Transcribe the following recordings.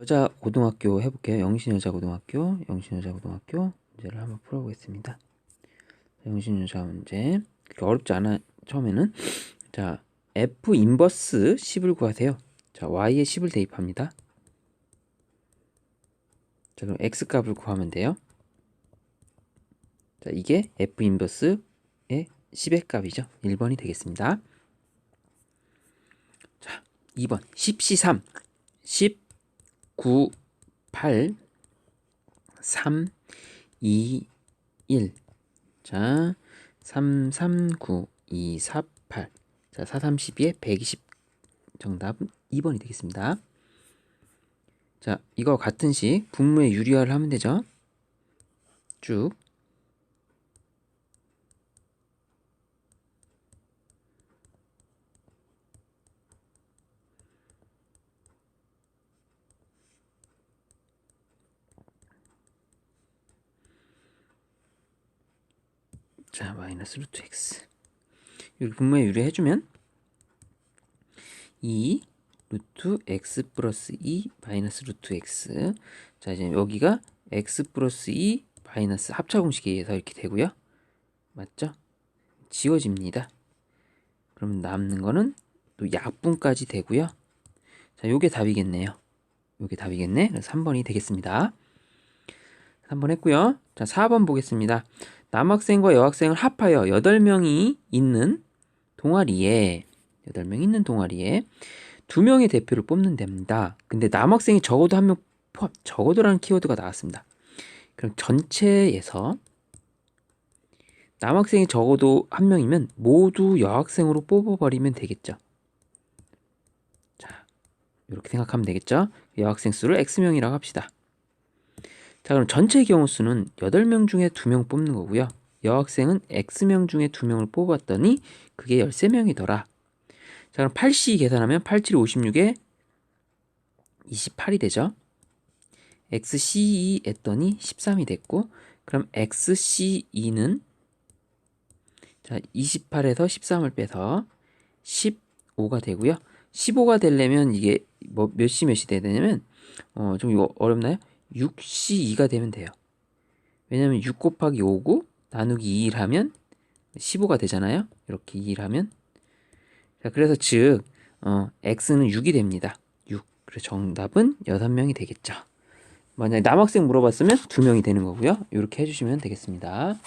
여자고등학교 해볼게요. 영신여자고등학교 문제를 한번 풀어보겠습니다. 영신여자 문제 그렇게 어렵지 않아. 처음에는 자 f 인버스 10을 구하세요. 자 y에 10을 대입합니다. 자 그럼 x 값을 구하면 돼요. 자 이게 f 인버스의 10의 값이죠. 1번이 되겠습니다. 자 2번 10C3 10 9 8 3 2 1 자 3 3 9 2 4 8 자 4 3 12에 120 정답은 2번이 되겠습니다. 자 이거 같은 식 분모의 유리화를 하면 되죠. 쭉 자 마이너스 루트 x 여기 분모에 유리해주면 2 루트 x 플러스 2 마이너스 루트 x 자 이제 여기가 x 플러스 2 마이너스 합차공식에 의해서 이렇게 되고요. 맞죠? 지워집니다. 그럼 남는 거는 또 약분까지 되고요. 자 요게 답이겠네요. 요게 답이겠네. 그래서 3번이 되겠습니다. 3번 했고요. 자 4번 보겠습니다. 남학생과 여학생을 합하여 8명이 있는 동아리에 2명의 대표를 뽑는 됩니다. 근데 남학생이 적어도 한 명 포함, 적어도라는 키워드가 나왔습니다. 그럼 전체에서 남학생이 적어도 한 명이면 모두 여학생으로 뽑아버리면 되겠죠. 자, 이렇게 생각하면 되겠죠. 여학생 수를 X명이라고 합시다. 자, 그럼 전체 경우 수는 8명 중에 2명 뽑는 거고요. 여학생은 X명 중에 2명을 뽑았더니 그게 13명이더라. 자, 그럼 8C 계산하면 8, 7, 56에 28이 되죠. XC2 했더니 13이 됐고, 그럼 XC2는 자 28에서 13을 빼서 15가 되고요. 15가 되려면 이게 뭐 몇이 되냐면 좀 이거 어렵나요? 6C2가 되면 돼요. 왜냐면 6 곱하기 5고 나누기 2를 하면 15가 되잖아요. 이렇게 2를 하면 자 그래서 즉 x는 6이 됩니다. 6. 그래서 정답은 6명이 되겠죠. 만약에 남학생 물어봤으면 2명이 되는 거고요. 이렇게 해주시면 되겠습니다.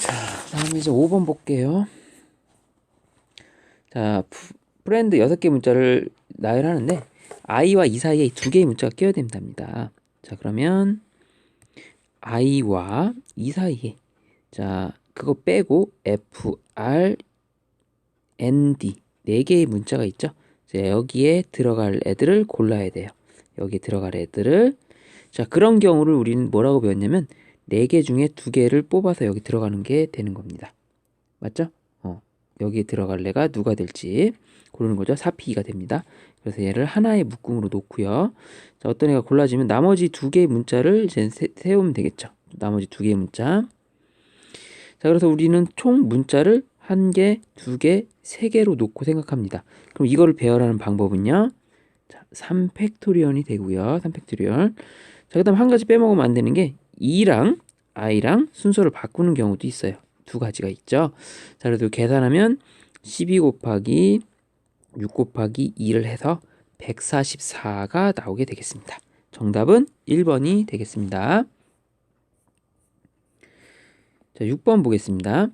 자 다음에 이제 5번 볼게요. 자 프렌드 6개 문자를 나열하는데 i와 e 사이에 2개의 문자가 끼어야 된답니다. 자 그러면 i와 e 사이에 자 그거 빼고 f, r, n, d 4개의 문자가 있죠. 자, 여기에 들어갈 애들을 골라야 돼요. 여기에 들어갈 애들을 자 그런 경우를 우리는 뭐라고 배웠냐면 4개 중에 2개를 뽑아서 여기 들어가는 게 되는 겁니다. 맞죠? 여기에 들어갈 애가 누가 될지 고르는 거죠. 4P가 됩니다. 그래서 얘를 하나의 묶음으로 놓고요. 자, 어떤 애가 골라지면 나머지 2개의 문자를 이제 세우면 되겠죠. 나머지 2개의 문자. 자, 그래서 우리는 총 문자를 1개, 2개, 3개로 놓고 생각합니다. 그럼 이거를 배열하는 방법은요. 자, 3팩토리얼이 되고요. 3팩토리얼. 자, 그 다음 한 가지 빼먹으면 안 되는 게 E랑 I랑 순서를 바꾸는 경우도 있어요. 2가지가 있죠. 자, 그래도 계산하면 12 곱하기 6 곱하기 2를 해서 144가 나오게 되겠습니다. 정답은 1번이 되겠습니다. 자, 6번 보겠습니다.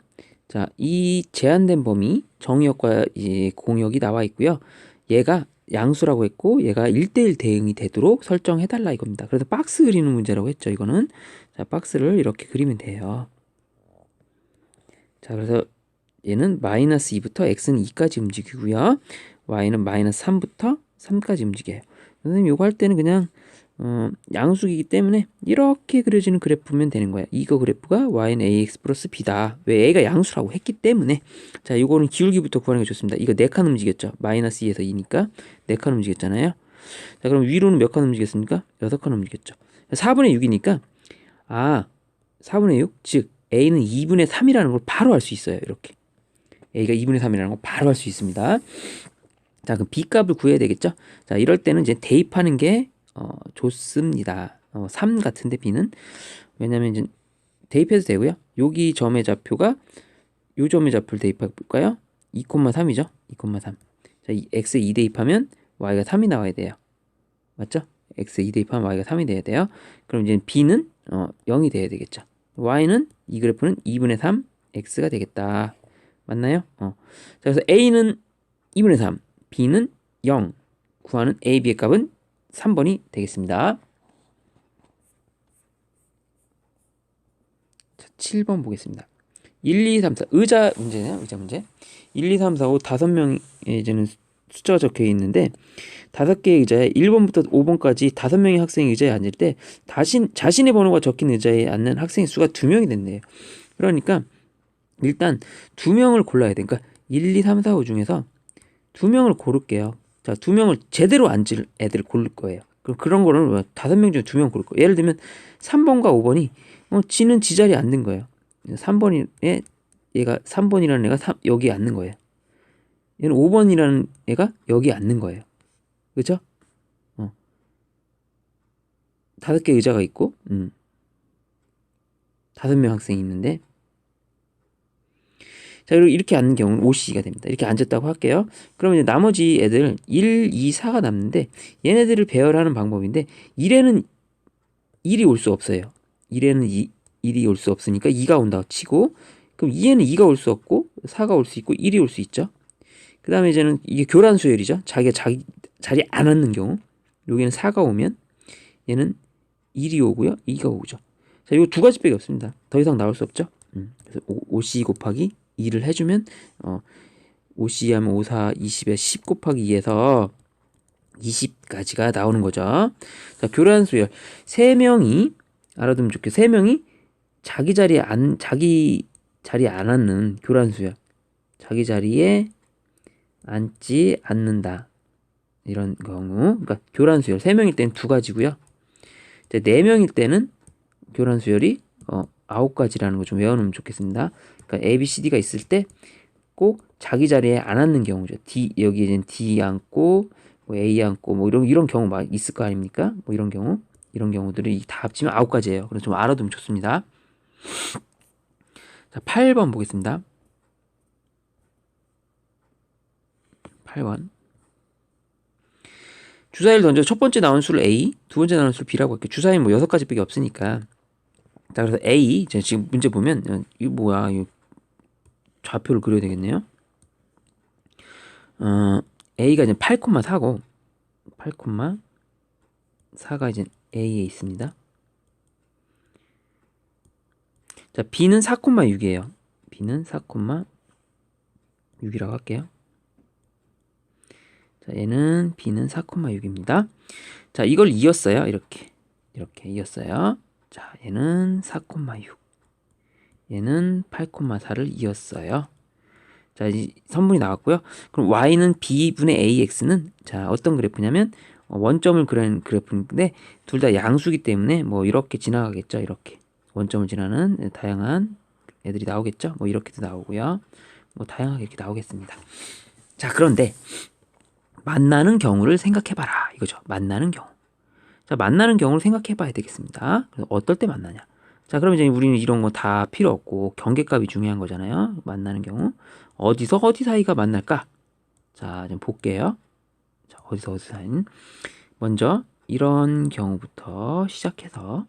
자, 이 제한된 범위 정의역과 이 공역이 나와 있고요. 얘가 양수라고 했고 얘가 1대1 대응이 되도록 설정해달라 이겁니다. 그래서 박스 그리는 문제라고 했죠. 이거는 자 박스를 이렇게 그리면 돼요. 자 그래서 얘는 마이너스 2부터 x는 2까지 움직이고요. y는 마이너스 3부터 3까지 움직여요. 선생님 이거 할 때는 그냥 양수이기 때문에 이렇게 그려지는 그래프면 되는 거야. 이거 그래프가 y는 ax 플러스 b다. 왜 a가 양수라고 했기 때문에. 자 이거는 기울기부터 구하는 게 좋습니다. 이거 4칸 움직였죠. 마이너스 2에서 2니까 4칸 움직였잖아요. 자 그럼 위로는 몇 칸 움직였습니까? 6칸 움직였죠. 4분의 6이니까 4분의 6? 즉 a는 2분의 3이라는 걸 바로 알 수 있어요. 이렇게 a가 2분의 3이라는 걸 바로 알 수 있습니다. 자, 그럼 b 값을 구해야 되겠죠? 자, 이럴 때는 이제 대입하는 게 좋습니다. 3 같은데 b는 왜냐면 이제 대입해도 되고요. 여기 점의 좌표가 요 점의 좌표를 대입해 볼까요? 2,3이죠. 2,3. 자, x 2 대입하면 y가 3이 나와야 돼요. 맞죠? x 2 대입하면 y가 3이 돼야 돼요. 그럼 이제 b는 0이 돼야 되겠죠. y는 이 그래프는 2분의 3 x가 되겠다. 맞나요? 자, 그래서 a는 2분의 3, b는 0. 구하는 a, b의 값은 3번이 되겠습니다. 자, 7번 보겠습니다. 1, 2, 3, 4 의자 문제네요. 의자 문제. 1, 2, 3, 4, 5 5명의 이제는 숫자가 적혀 있는데 5개의 의자에 1번부터 5번까지 5명의 학생이 의자에 앉을 때 자신의 번호가 적힌 의자에 앉는 학생의 수가 2명이 된대요. 그러니까 일단 2명을 골라야 돼. 그러니까 1, 2, 3, 4, 5 중에서 2명을 고를게요. 자, 2명을 제대로 앉을 애들을 고를 거예요. 그럼 그런 거를 5명 중에 2명 고를 거예요. 예를 들면 3번과 5번이 지는 지 자리에 앉는 거예요. 3번에 얘가 3번이라는 애가 여기 앉는 거예요. 얘는 5번이라는 애가 여기 앉는 거예요. 그죠? 5개 의자가 있고 5명 학생이 있는데 자, 그리고 이렇게 앉는 경우는 OC가 됩니다. 이렇게 앉았다고 할게요. 그러면 이제 나머지 애들 1, 2, 4가 남는데 얘네들을 배열하는 방법인데 1에는 1이 올 수 없어요. 1에는 1이 올 수 없으니까 2가 온다고 치고 그럼 2에는 2가 올 수 없고 4가 올 수 있고 1이 올 수 있죠. 그 다음에 이제는 이게 교란 수열이죠. 자기가 자리 안 앉는 경우 여기는 4가 오면 얘는 1이 오고요. 2가 오죠. 자, 이거 두 가지밖에 없습니다. 더 이상 나올 수 없죠. 그래서 5C 곱하기 2를 해주면 5C 하면 5, 4, 20에 10 곱하기 2에서 20까지가 나오는 거죠. 자, 교란 수열 3명이 알아두면 좋게 3명이 자기 자리에 안 앉는 교란 수열 자기 자리에 앉지 않는다. 이런 경우 그러니까 교란 수열 3명일 때는 2가지고요. 4명일 때는 교란 수열이 9가지라는 거 좀 외워놓으면 좋겠습니다. 그러니까 A, B, C, D가 있을 때 꼭 자기 자리에 안 앉는 경우죠. 여기 이제 D 앉고 뭐 A 앉고 뭐 이런 경우 막 있을 거 아닙니까? 뭐 이런 경우들이 다 합치면 9가지예요. 그래서 좀 알아두면 좋습니다. 자, 8번 보겠습니다. 8번. 주사위를 던져 첫 번째 나온 수를 A, 두 번째 나온 수를 B라고 할게요. 주사위는 뭐 6가지밖에 없으니까. 자, 그래서 A, 지금 문제 보면 이거 뭐야? 이거 좌표를 그려야 되겠네요. A가 이제 8,4고 8,4가 이제 A에 있습니다. 자, B는 4,6이에요. B는 4,6이라고 할게요. 자, 얘는 B는 4,6입니다. 자, 이걸 이었어요. 이렇게 이었어요. 자, 얘는 4,6. 얘는 8,4를 이었어요. 자, 이 선분이 나왔고요. 그럼 y는 b분의 ax는 자, 어떤 그래프냐면 원점을 그리는 그래프인데 둘 다 양수기 때문에 뭐 이렇게 지나가겠죠. 이렇게 원점을 지나는 다양한 애들이 나오겠죠. 뭐 이렇게도 나오고요. 뭐 다양하게 이렇게 나오겠습니다. 자, 그런데 만나는 경우를 생각해봐라 이거죠. 만나는 경우. 자, 만나는 경우를 생각해봐야 되겠습니다. 그래서 어떨 때 만나냐. 자, 그럼 이제 우리는 이런 거 다 필요 없고 경계값이 중요한 거잖아요. 만나는 경우 어디서 어디 사이가 만날까? 자, 좀 볼게요. 자, 어디서 어디 사이는 먼저 이런 경우부터 시작해서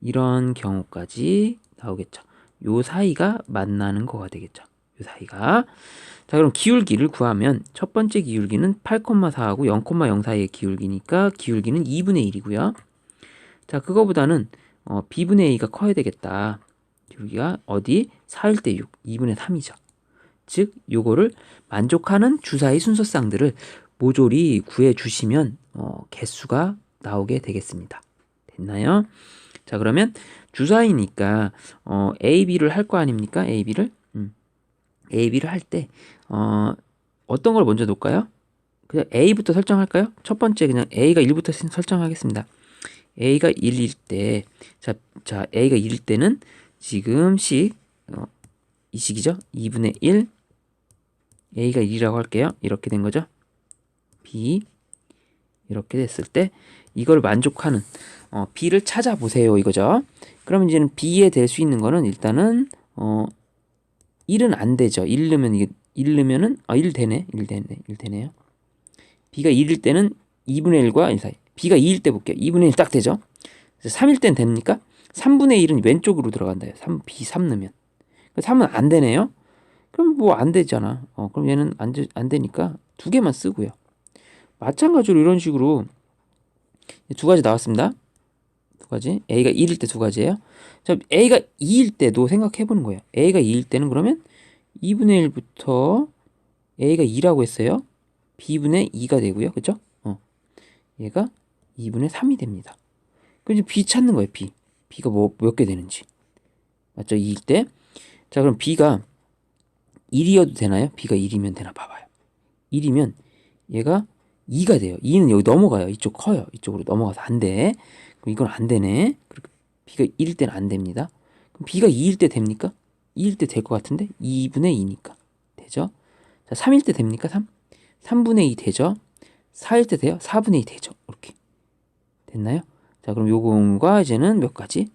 이런 경우까지 나오겠죠. 요 사이가 만나는 거가 되겠죠. 요 사이가. 자, 그럼 기울기를 구하면 첫 번째 기울기는 8,4하고 0,0 사이의 기울기니까 기울기는 2분의 1이고요. 자, 그거보다는 b분의 a가 커야 되겠다. 기울기가 어디? 4일 때 6, 2분의 3이죠. 즉, 요거를 만족하는 주사위 순서쌍들을 모조리 구해주시면 개수가 나오게 되겠습니다. 됐나요? 자, 그러면 주사위니까 A, B를 할 거 아닙니까? A, B를 A, B를 할 때 어떤 걸 먼저 놓을까요? 그냥 A부터 설정할까요? 첫 번째 그냥 A가 1부터 설정하겠습니다. A가 1일 때 자 A가 1일 때는 지금씩 이 식이죠. 2분의 1 A가 1이라고 할게요. 이렇게 된 거죠. B 이렇게 됐을 때 이걸 만족하는 B를 찾아보세요 이거죠. 그러면 이제는 B에 될 수 있는 거는 일단은 1은 안 되죠. 1 넣으면 이게 1 넣으면은 1 되네. 1 되네요. B가 1일 때는 2분의 1과 1 사이. B가 2일 때 볼게요. 2분의 1 딱 되죠. 3일 땐 됩니까? 3분의 1은 왼쪽으로 들어간다요. 3, B 3 넣으면. 3은 안 되네요. 그럼 뭐 안 되잖아. 그럼 얘는 안 되니까 두 개만 쓰고요. 마찬가지로 이런 식으로 두 가지 나왔습니다. 두 가지. A가 1일 때 두 가지예요. 자, A가 2일 때도 생각해 보는 거예요. A가 2일 때는 그러면 2분의 1부터 A가 2라고 했어요. B분의 2가 되고요. 그죠? 얘가 2분의 3이 됩니다. 그럼 이제 B 찾는 거예요. B. B가 뭐 몇 개 되는지. 맞죠? 2일 때. 자, 그럼 B가 1이어도 되나요? B가 1이면 되나 봐봐요. 1이면 얘가 2가 돼요. 2는 여기 넘어가요. 이쪽 커요. 이쪽으로 넘어가서 안 돼. 그럼 이건 안 되네. 그리고 B가 1일 때는 안 됩니다. 그럼 B가 2일 때 됩니까? 2일 때 될 것 같은데 2분의 2니까 되죠. 자, 3일 때 됩니까? 3분의 2 되죠. 4일 때 돼요? 4분의 2 되죠. 이렇게 됐나요? 자, 그럼 요거과 이제는 몇 가지?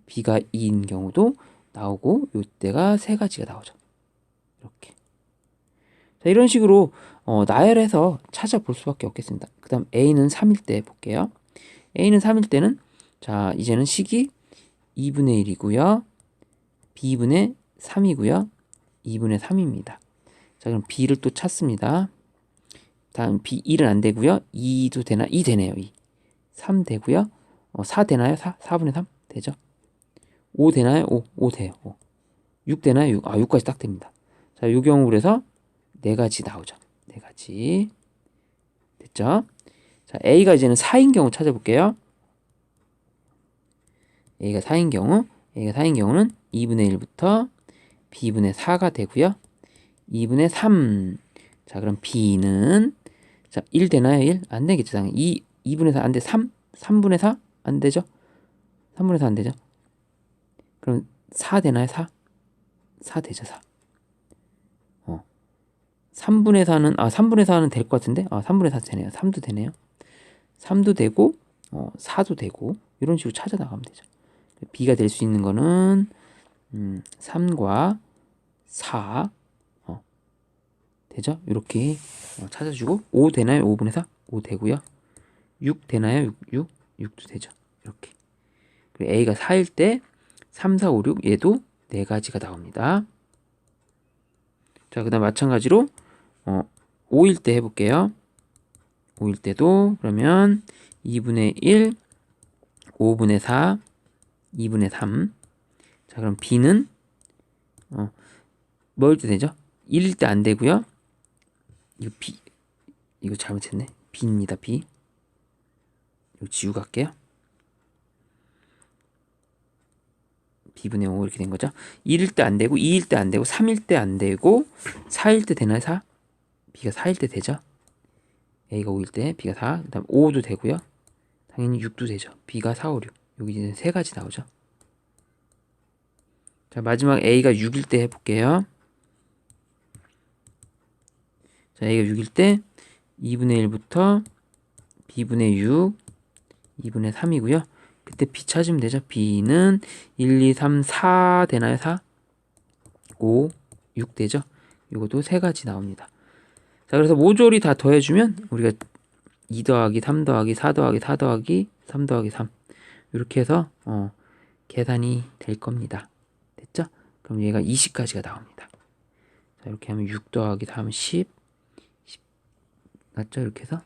B가 2인 경우도 나오고 요때가 세 가지가 나오죠. 이렇게. 자, 이런 식으로 나열해서 찾아볼 수밖에 없겠습니다. 그 다음 A는 3일 때 볼게요. A는 3일 때는 자, 이제는 식이 2분의 1이고요. B분의 3이고요. 2분의 3입니다. 자, 그럼 B를 또 찾습니다. 다음 B 1은 안 되고요. 2도 되나? 2 되네요. 2. 3 되고요. 4 되나요? 4분의 3 되죠. 5 되나요? 5 돼요. 5. 6 되나요? 6. 6까지 딱 됩니다. 자, 요 경우 그래서 네 가지 나오죠. 네 가지. 됐죠? 자, A가 이제는 4인 경우 찾아볼게요. A가 4인 경우는 2분의 1부터 B분의 4가 되고요. 2분의 3. 자, 그럼 B는 자, 1 되나요? 1? 안 되겠죠. 당연히 2분의 4 안 돼. 3분의 4? 안 되죠? 3분의 4 안 되죠? 그럼 4 되나요? 4 되죠. 4. 3분의 4는 될 것 같은데? 3분의 4 되네요. 3도 되네요. 3도 되고 4도 되고 이런 식으로 찾아 나가면 되죠. B가 될 수 있는 거는 3과 4 되죠? 이렇게 찾아주고 5 되나요? 5분의 4? 5 되고요. 6 되나요? 6도 되죠. 이렇게. 그리고 A가 4일 때 3, 4, 5, 6 얘도 네 가지가 나옵니다. 자, 그 다음 마찬가지로 5일 때 해볼게요. 5일 때도 그러면 2분의 1, 5분의 4, 2분의 3. 자, 그럼 B는 뭐일 때 되죠? 1일 때 안 되고요. 이거 잘못했네. B입니다. B. 이거 지우고 갈게요. B분의 5 이렇게 된 거죠. 1일 때 안 되고 2일 때 안 되고 3일 때 안 되고 4일 때 되나요? 4? B가 4일 때 되죠. A가 5일 때 B가 4. 그 다음 5도 되고요. 당연히 6도 되죠. B가 4, 5, 6. 여기 이제 세 가지 나오죠. 자, 마지막 A가 6일 때 해볼게요. 자, A가 6일 때 2분의 1부터 B분의 6, 2분의 3이고요. 그때 B 찾으면 되죠. B는 1, 2, 3, 4 되나요? 4? 5, 6 되죠. 이것도 세 가지 나옵니다. 자, 그래서 모조리 다 더해주면 우리가 2 더하기 3 더하기 4 더하기 4 더하기 3 더하기 3 이렇게 해서 계산이 될 겁니다. 됐죠? 그럼 얘가 20까지가 나옵니다. 자, 이렇게 하면 6 더하기 3 10 맞죠? 이렇게 해서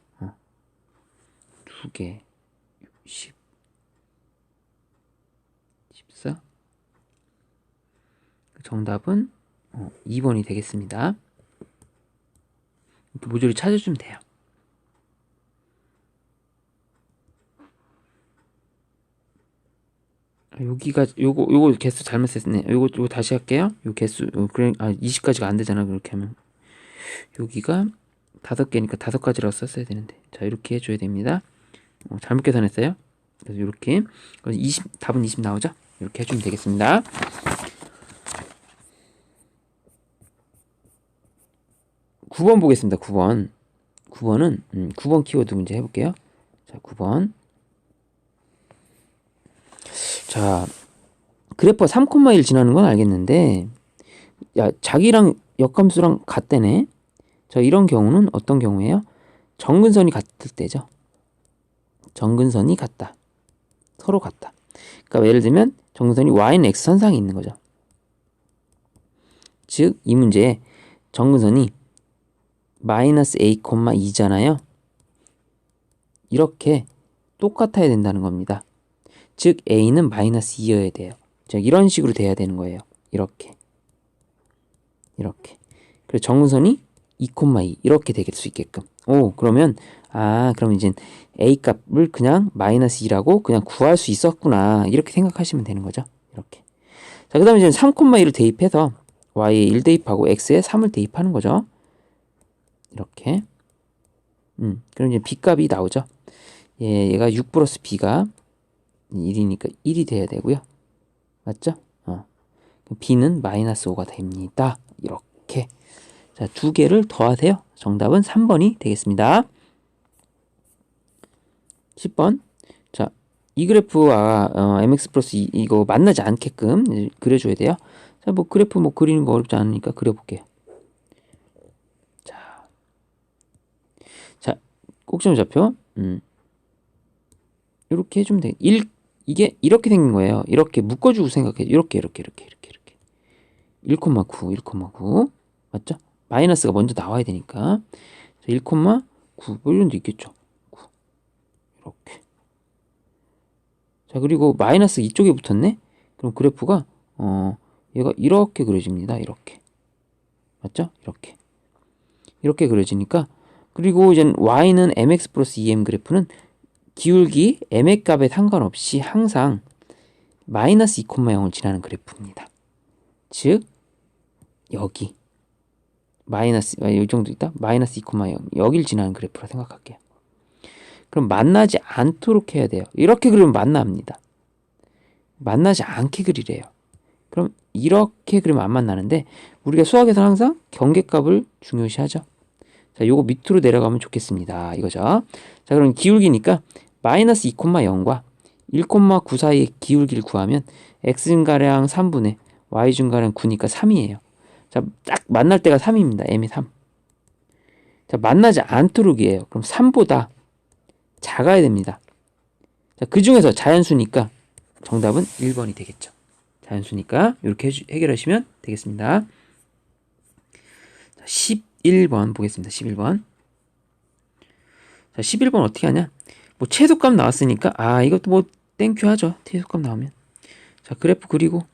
2개 10 14 정답은 2번이 되겠습니다. 이렇게 모조리 찾아주면 돼요. 여기가 요거 개수 잘못 썼네. 요거 다시 할게요. 요 개수 그래 20까지가 안 되잖아. 그렇게 하면 여기가 5개니까 5가지라고 썼어야 되는데 자 이렇게 해줘야 됩니다. 잘못 계산했어요. 그래서 이렇게 20 답은 20 나오죠. 이렇게 해주면 되겠습니다. 9번 보겠습니다. 9번. 9번은 9번 키워드 문제 해볼게요. 자, 9번. 자, 그래프가 3,1 지나는 건 알겠는데, 야, 자기랑 역함수랑 같대네. 자, 이런 경우는 어떤 경우예요? 정근선이 같을 때죠. 정근선이 같다. 서로 같다. 그러니까 예를 들면 정근선이 y는 x선상에 있는 거죠. 즉, 이 문제에 정근선이 마이너스 a, 2잖아요. 이렇게 똑같아야 된다는 겁니다. 즉, a는 마이너스 2여야 돼요. 즉, 이런 식으로 돼야 되는 거예요. 이렇게. 그리고 정근선이 2, 2 이렇게 될 수 있게끔. 오, 그러면 그럼 이제 a 값을 그냥 마이너스 2라고 그냥 구할 수 있었구나. 이렇게 생각하시면 되는 거죠. 이렇게. 자, 그 다음에 이제 3, 2를 대입해서 y에 1 대입하고 x에 3을 대입하는 거죠. 이렇게. 그럼 이제 b 값이 나오죠. 얘가 6 플러스 b가 1이니까 1이 돼야 되고요. 맞죠? b는 마이너스 5가 됩니다. 이렇게. 자, 두 개를 더하세요. 정답은 3번이 되겠습니다. 10번. 자, 이 그래프와 mx 플러스 2 이거 만나지 않게끔 그려줘야 돼요. 자, 뭐 그래프 뭐 그리는 거 어렵지 않으니까 그려볼게요. 자, 꼭지점좌표. 이렇게 해주면 돼. 이게 이렇게 생긴 거예요. 이렇게 묶어주고 생각해. 이렇게. 1,9, 1,9. 맞죠? 마이너스가 먼저 나와야 되니까. 1,9 뭐 이런 데 있겠죠. 9. 이렇게. 자, 그리고 마이너스 이쪽에 붙었네. 그럼 그래프가 얘가 이렇게 그려집니다. 이렇게. 맞죠? 이렇게 그려지니까. 그리고 이제 y는 mx 플러스 2m 그래프는 기울기 m의 값에 상관없이 항상 마이너스 2, 0을 지나는 그래프입니다. 즉 여기 마이너스 이 정도 있다. 마이너스 2, 0 여길 지나는 그래프라 생각할게요. 그럼 만나지 않도록 해야 돼요. 이렇게 그리면 만납니다. 만나지 않게 그리래요. 그럼 이렇게 그리면 안 만나는데 우리가 수학에서는 항상 경계값을 중요시하죠. 자, 요거 밑으로 내려가면 좋겠습니다. 이거죠. 자, 그럼 기울기니까 마이너스 2, 0과 1,9 사이의 기울기를 구하면 x증가량 3분의 y증가량 9니까 3이에요. 자, 딱 만날 때가 3입니다. m이 3. 자, 만나지 않도록이에요. 그럼 3보다 작아야 됩니다. 자, 그 중에서 자연수니까 정답은 1번이 되겠죠. 자연수니까 이렇게 해결하시면 되겠습니다. 자, 11번 보겠습니다. 11번. 자, 11번 어떻게 하냐? 뭐 최소값 나왔으니까 이것도 뭐 땡큐 하죠. 최소값 나오면. 자, 그래프 그리고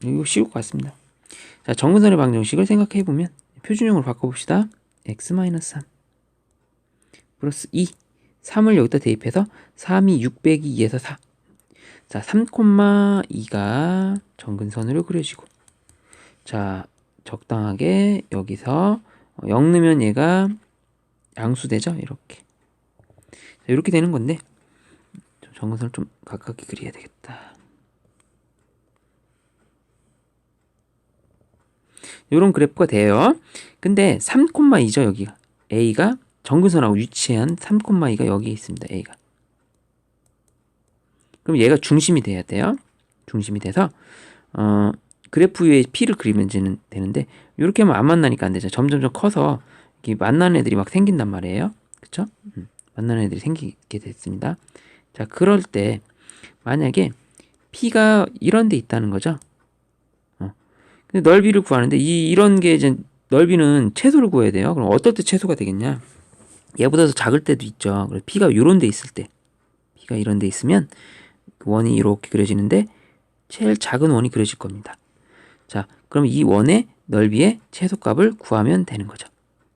이거 쉬울 것 같습니다. 자, 정근선의 방정식을 생각해 보면 표준형으로 바꿔봅시다. x-3 플러스 2 3을 여기다 대입해서 3이 6 빼기 2에서 4. 자, 3,2가 정근선으로 그려지고, 자, 적당하게 여기서 0 넣으면 얘가 양수되죠. 이렇게. 자, 이렇게 되는 건데 정근선을 좀 가깝게 그려야 되겠다. 이런 그래프가 돼요. 근데 3,2죠. 여기가 A가 정근선하고 위치한 3,2가 여기에 있습니다. A가. 그럼 얘가 중심이 돼야 돼요. 중심이 돼서 그래프 위에 P를 그리면 되는데 이렇게 하면 안 만나니까 안 되죠. 점점점 커서 이렇게 만나는 애들이 막 생긴단 말이에요. 그쵸? 만나는 애들이 생기게 됐습니다. 자, 그럴 때 만약에 P가 이런 데 있다는 거죠. 근데 넓이를 구하는데 이런 게 이제 넓이는 최소를 구해야 돼요. 그럼 어떨 때 최소가 되겠냐? 얘보다 더 작을 때도 있죠. 그래서 P가 이런 데 있을 때, P가 이런 데 있으면 그 원이 이렇게 그려지는데 제일 작은 원이 그려질 겁니다. 자, 그럼 이 원의 넓이의 최소값을 구하면 되는 거죠.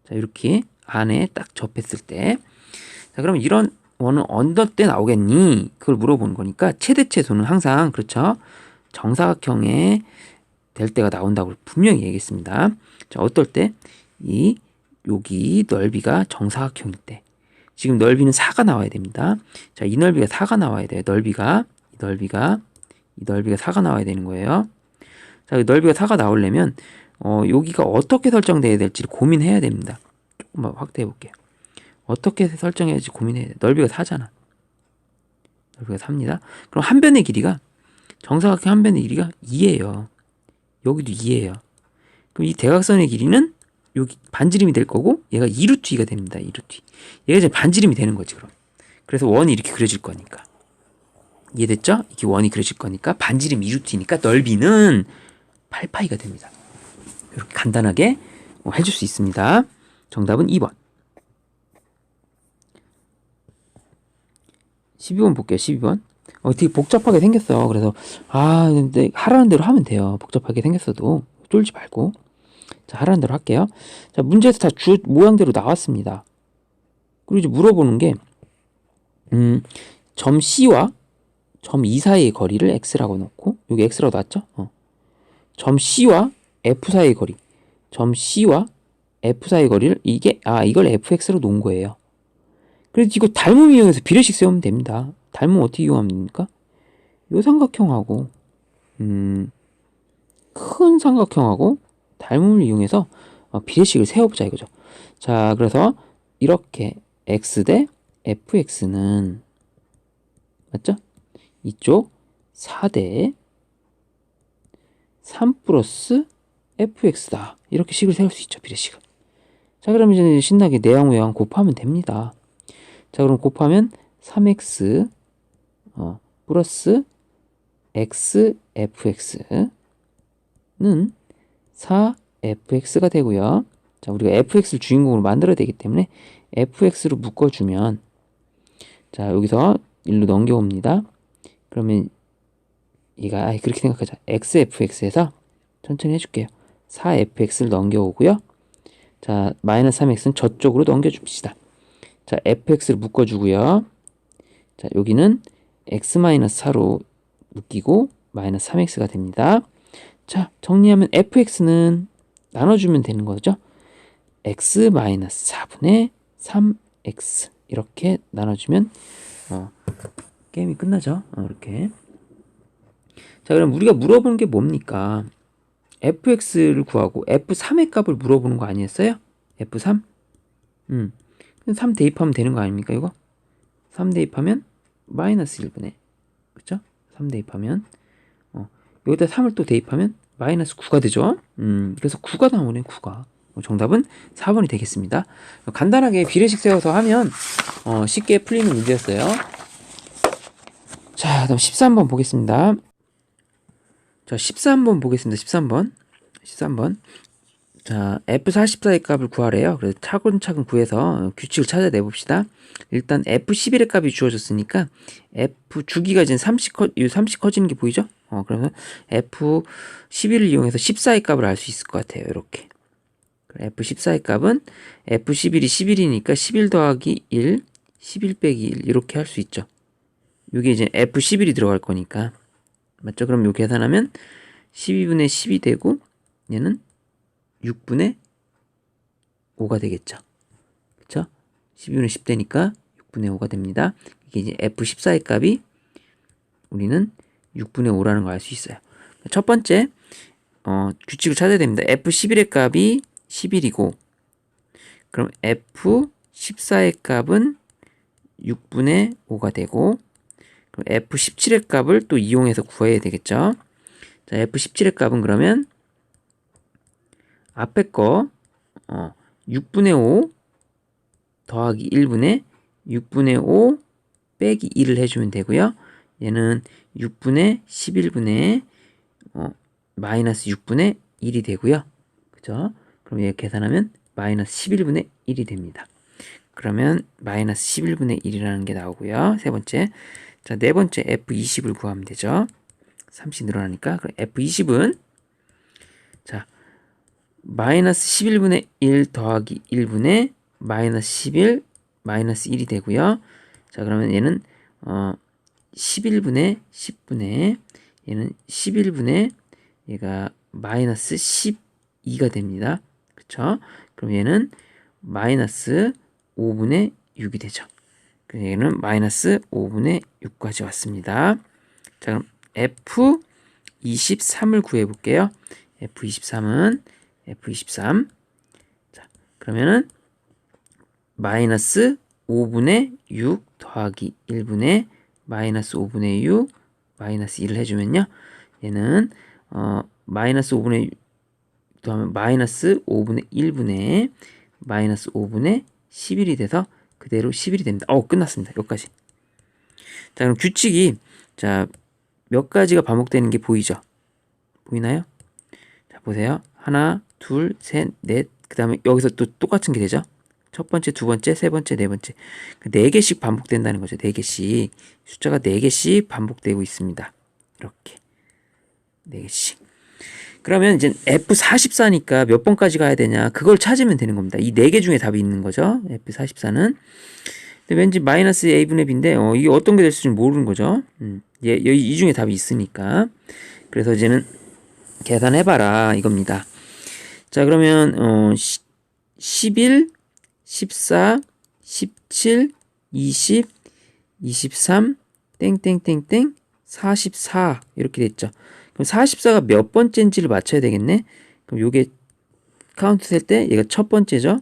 자, 이렇게 안에 딱 접했을 때, 자, 그럼 이런 원은 어떨 때 나오겠니? 그걸 물어보는 거니까 최대 최소는 항상 그렇죠. 정사각형의 될 때가 나온다고 분명히 얘기했습니다. 자, 어떨 때? 여기 넓이가 정사각형일 때. 지금 넓이는 4가 나와야 됩니다. 자, 이 넓이가 4가 나와야 돼요. 이 넓이가 4가 나와야 되는 거예요. 자, 넓이가 4가 나오려면 여기가 어떻게 설정돼야 될지 고민해야 됩니다. 조금만 확대해 볼게요. 어떻게 설정해야 될지 고민해야 돼. 넓이가 4잖아. 넓이가 4입니다. 그럼 한 변의 길이가 정사각형 한 변의 길이가 2예요. 여기도 2예요. 그럼 이 대각선의 길이는 여기 반지름이 될 거고 얘가 2루트 2가 됩니다. 2루트 2. 얘가 이제 반지름이 되는 거지 그럼. 그래서 원이 이렇게 그려질 거니까. 이해됐죠? 이게 원이 그려질 거니까 반지름 2루트 2니까 넓이는 8파이가 됩니다. 이렇게 간단하게 해줄 수 있습니다. 정답은 2번. 12번 볼게요. 12번. 되게 복잡하게 생겼어. 그래서 근데 하라는 대로 하면 돼요. 복잡하게 생겼어도 쫄지 말고. 자, 하라는 대로 할게요. 자, 문제에서 다 모양대로 나왔습니다. 그리고 이제 물어보는 게 점 C와 점 E 사이의 거리를 X라고 놓고 여기 X라고 나왔죠? 점 C와 F 사이의 거리. 점 C와 F 사이의 거리를 이걸 fx로 놓은 거예요. 그래서 이거 닮음 이용해서 비례식 세우면 됩니다. 닮음 어떻게 이용하면 됩니까? 요 삼각형하고 큰 삼각형하고 닮음을 이용해서 비례식을 세워보자 이거죠. 자, 그래서 이렇게 x 대 fx는 맞죠? 이쪽 4대 3 플러스 fx다. 이렇게 식을 세울 수 있죠, 비례식을. 자, 그러면 이제 신나게 내항 외항 곱하면 됩니다. 자, 그럼 곱하면 3x 플러스 x fx는 4fx가 되고요. 자, 우리가 fx를 주인공으로 만들어야 되기 때문에 fx로 묶어주면 자, 여기서 1로 넘겨옵니다. 그러면 얘가 그렇게 생각하자. xfx에서 천천히 해줄게요. 4fx를 넘겨오고요. 자, 마이너스 3x는 저쪽으로 넘겨줍시다. 자, fx를 묶어주고요. 자, 여기는 x-4로 묶이고 마이너스 3x가 됩니다. 자, 정리하면 fx는 나눠주면 되는 거죠. x-4분의 3x 이렇게 나눠주면 게임이 끝나죠. 이렇게. 자, 그럼 우리가 물어보는 게 뭡니까? fx를 구하고 f3의 값을 물어보는 거 아니었어요? f3? 3 대입하면 되는 거 아닙니까, 이거? 3 대입하면 마이너스 1분의 그쵸? 3 대입하면 여기다 3을 또 대입하면 마이너스 9가 되죠? 그래서 9가 나오네, 9가. 정답은 4번이 되겠습니다. 간단하게 비례식 세워서 하면 쉽게 풀리는 문제였어요. 자, 그럼 13번 보겠습니다. 자, 13번 보겠습니다. 13번. 자, F44의 값을 구하래요. 그래서 차근차근 구해서 규칙을 찾아내봅시다. 일단 F11의 값이 주어졌으니까 F 주기가 이제 30 커지는 게 보이죠? 그러면 F11을 이용해서 14의 값을 알 수 있을 것 같아요. 이렇게. F14의 값은 F11이 11이니까 11 더하기 1, 11 빼기 1 이렇게 할 수 있죠. 이게 이제 F11이 들어갈 거니까. 맞죠? 그럼 요 계산하면 12분의 10이 되고 얘는 6분의 5가 되겠죠. 그쵸? 12분의 10 되니까 6분의 5가 됩니다. 이게 이제 F14의 값이 우리는 6분의 5라는 걸 알 수 있어요. 첫 번째 규칙을 찾아야 됩니다. F11의 값이 11이고 그럼 F14의 값은 6분의 5가 되고 그럼 F17의 값을 또 이용해서 구해야 되겠죠. 자, F17의 값은 그러면 앞에 거 6분의 5 더하기 1분의 6분의 5 빼기 1을 해주면 되고요. 얘는 6분의 11분의 마이너스 6분의 1이 되고요. 그죠? 그럼 얘 계산하면 마이너스 11분의 1이 됩니다. 그러면 마이너스 11분의 1이라는 게 나오고요. 세 번째. 자, 네 번째 F20을 구하면 되죠. 30 늘어나니까. 그럼 F20은 자, 마이너스 11분의 1 더하기 1분의 마이너스 11 마이너스 1이 되고요. 자, 그러면 얘는 11분의 10분의 얘는 11분의 얘가 마이너스 12가 됩니다. 그쵸? 그럼 얘는 마이너스 5분의 6이 되죠. 얘는 마이너스 5분의 6까지 왔습니다. 자, 그럼 F23을 구해볼게요. F23은 F23. 자, 그러면은 마이너스 5분의 6 더하기 1분의 마이너스 5분의 6 마이너스 1을 해주면요. 얘는 마이너스 5분의 6 더하면 마이너스 5분의 1분의 마이너스 5분의 11이 돼서 그대로 11이 됩니다. 끝났습니다. 여기까지. 자, 그럼 규칙이 자, 몇 가지가 반복되는 게 보이죠? 보이나요? 자, 보세요. 하나, 둘, 셋, 넷. 그 다음에 여기서 또 똑같은 게 되죠? 첫 번째, 두 번째, 세 번째, 네 번째. 네 개씩 반복된다는 거죠. 네 개씩. 숫자가 네 개씩 반복되고 있습니다. 이렇게. 네 개씩. 그러면 이제 F44니까 몇 번까지 가야 되냐. 그걸 찾으면 되는 겁니다. 이 네 개 중에 답이 있는 거죠. F44는. 근데 왠지 마이너스 A분의 B인데, 이게 어떤 게 될지 모르는 거죠. 이 중에 답이 있으니까. 그래서 이제는 계산해봐라. 이겁니다. 자, 그러면, 11, 14, 17, 20, 23, 땡땡땡땡, 44. 이렇게 됐죠. 그럼 44가 몇 번째인지를 맞춰야 되겠네. 그럼 요게 카운트 셀 때 얘가 첫 번째죠.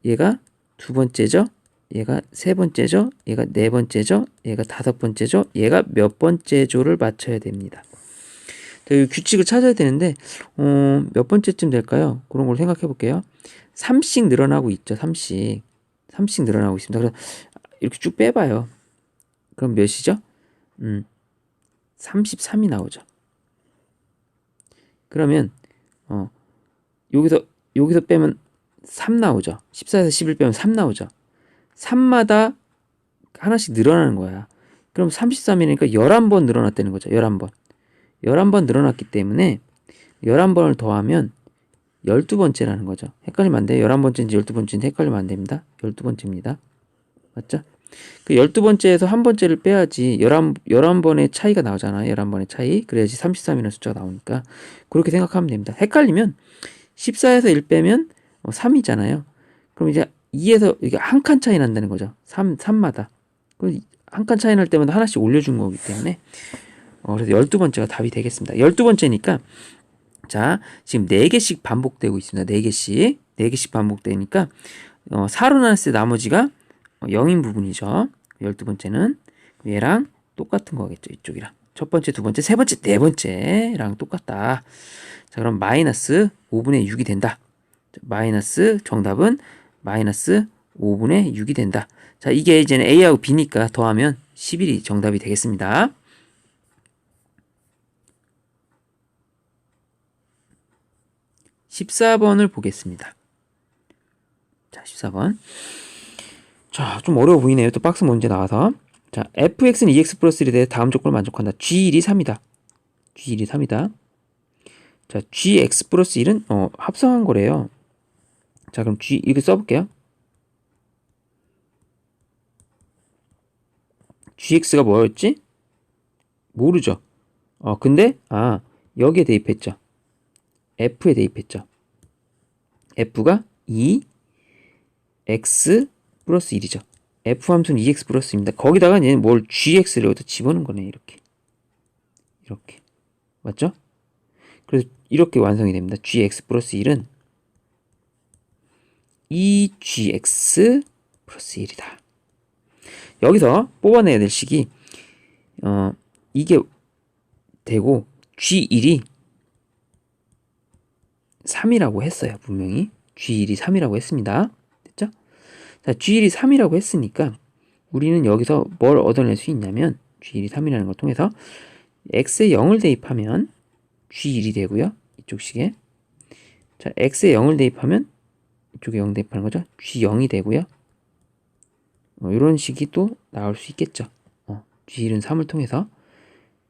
얘가 두 번째죠. 얘가 세 번째죠. 얘가 네 번째죠. 얘가 다섯 번째죠. 얘가 몇 번째조를 맞춰야 됩니다. 이 규칙을 찾아야 되는데 몇 번째쯤 될까요? 그런 걸 생각해 볼게요. 3씩 늘어나고 있죠. 3씩 늘어나고 있습니다. 그래서 이렇게 쭉 빼봐요. 그럼 몇이죠? 33이 나오죠. 그러면 여기서 빼면 3 나오죠. 14에서 11 빼면 3 나오죠. 3마다 하나씩 늘어나는 거야. 그럼 33이니까 11번 늘어났다는 거죠. 11번. 11번 늘어났기 때문에 11번을 더하면 12번째라는 거죠. 헷갈리면 안 돼요. 11번째인지 12번째인지 헷갈리면 안 됩니다. 12번째입니다. 맞죠? 그 12번째에서 한 번째를 빼야지 11번의 차이가 나오잖아요. 11번의 차이. 그래야지 33이라는 숫자가 나오니까. 그렇게 생각하면 됩니다. 헷갈리면 14에서 1 빼면 3이잖아요. 그럼 이제 2에서 이게 한 칸 차이 난다는 거죠. 3마다. 한 칸 차이 날 때마다 하나씩 올려준 거기 때문에 그래서 12번째가 답이 되겠습니다. 12번째니까 자, 지금 4개씩 반복되고 있습니다. 4개씩 반복되니까 4로 나눴을 때 나머지가 0인 부분이죠. 12번째는 얘랑 똑같은 거겠죠. 이쪽이랑. 첫 번째, 두 번째, 세 번째, 네 번째랑 똑같다. 자, 그럼 마이너스 5분의 6이 된다. 마이너스 정답은 마이너스 5분의 6이 된다. 자, 이게 이제는 A하고 B니까 더하면 11이 정답이 되겠습니다. 14번을 보겠습니다. 자, 14번. 자, 좀 어려워 보이네요. 또 박스 문제 나와서. 자, fx는 2x 플러스 1에 대해 다음 조건을 만족한다. g1이 3이다. g1이 3이다. 자, gx 플러스 1은 합성한 거래요. 자, 그럼 g 이렇게 써볼게요. gx가 뭐였지? 모르죠. 근데 여기에 대입했죠. f에 대입했죠. f가 2 x 플러스 1이죠. f 함수는 2x 플러스입니다. 거기다가 얘는 뭘 gx를 여기다 집어넣은 거네. 이렇게 맞죠? 그래서 이렇게 완성이 됩니다. gx 플러스 1은 2gx 플러스 1이다. 여기서 뽑아내야 될 식이 이게 되고 g1이 3이라고 했어요. 분명히 g1이 3이라고 했습니다. 됐죠? 자, g1이 3이라고 했으니까 우리는 여기서 뭘 얻어낼 수 있냐면 g1이 3이라는 걸 통해서 x에 0을 대입하면 g1이 되고요. 이쪽 식에. 자, x에 0을 대입하면 이쪽에 0 대입하는 거죠. g0이 되고요. 이런 식이 또 나올 수 있겠죠. g1은 3을 통해서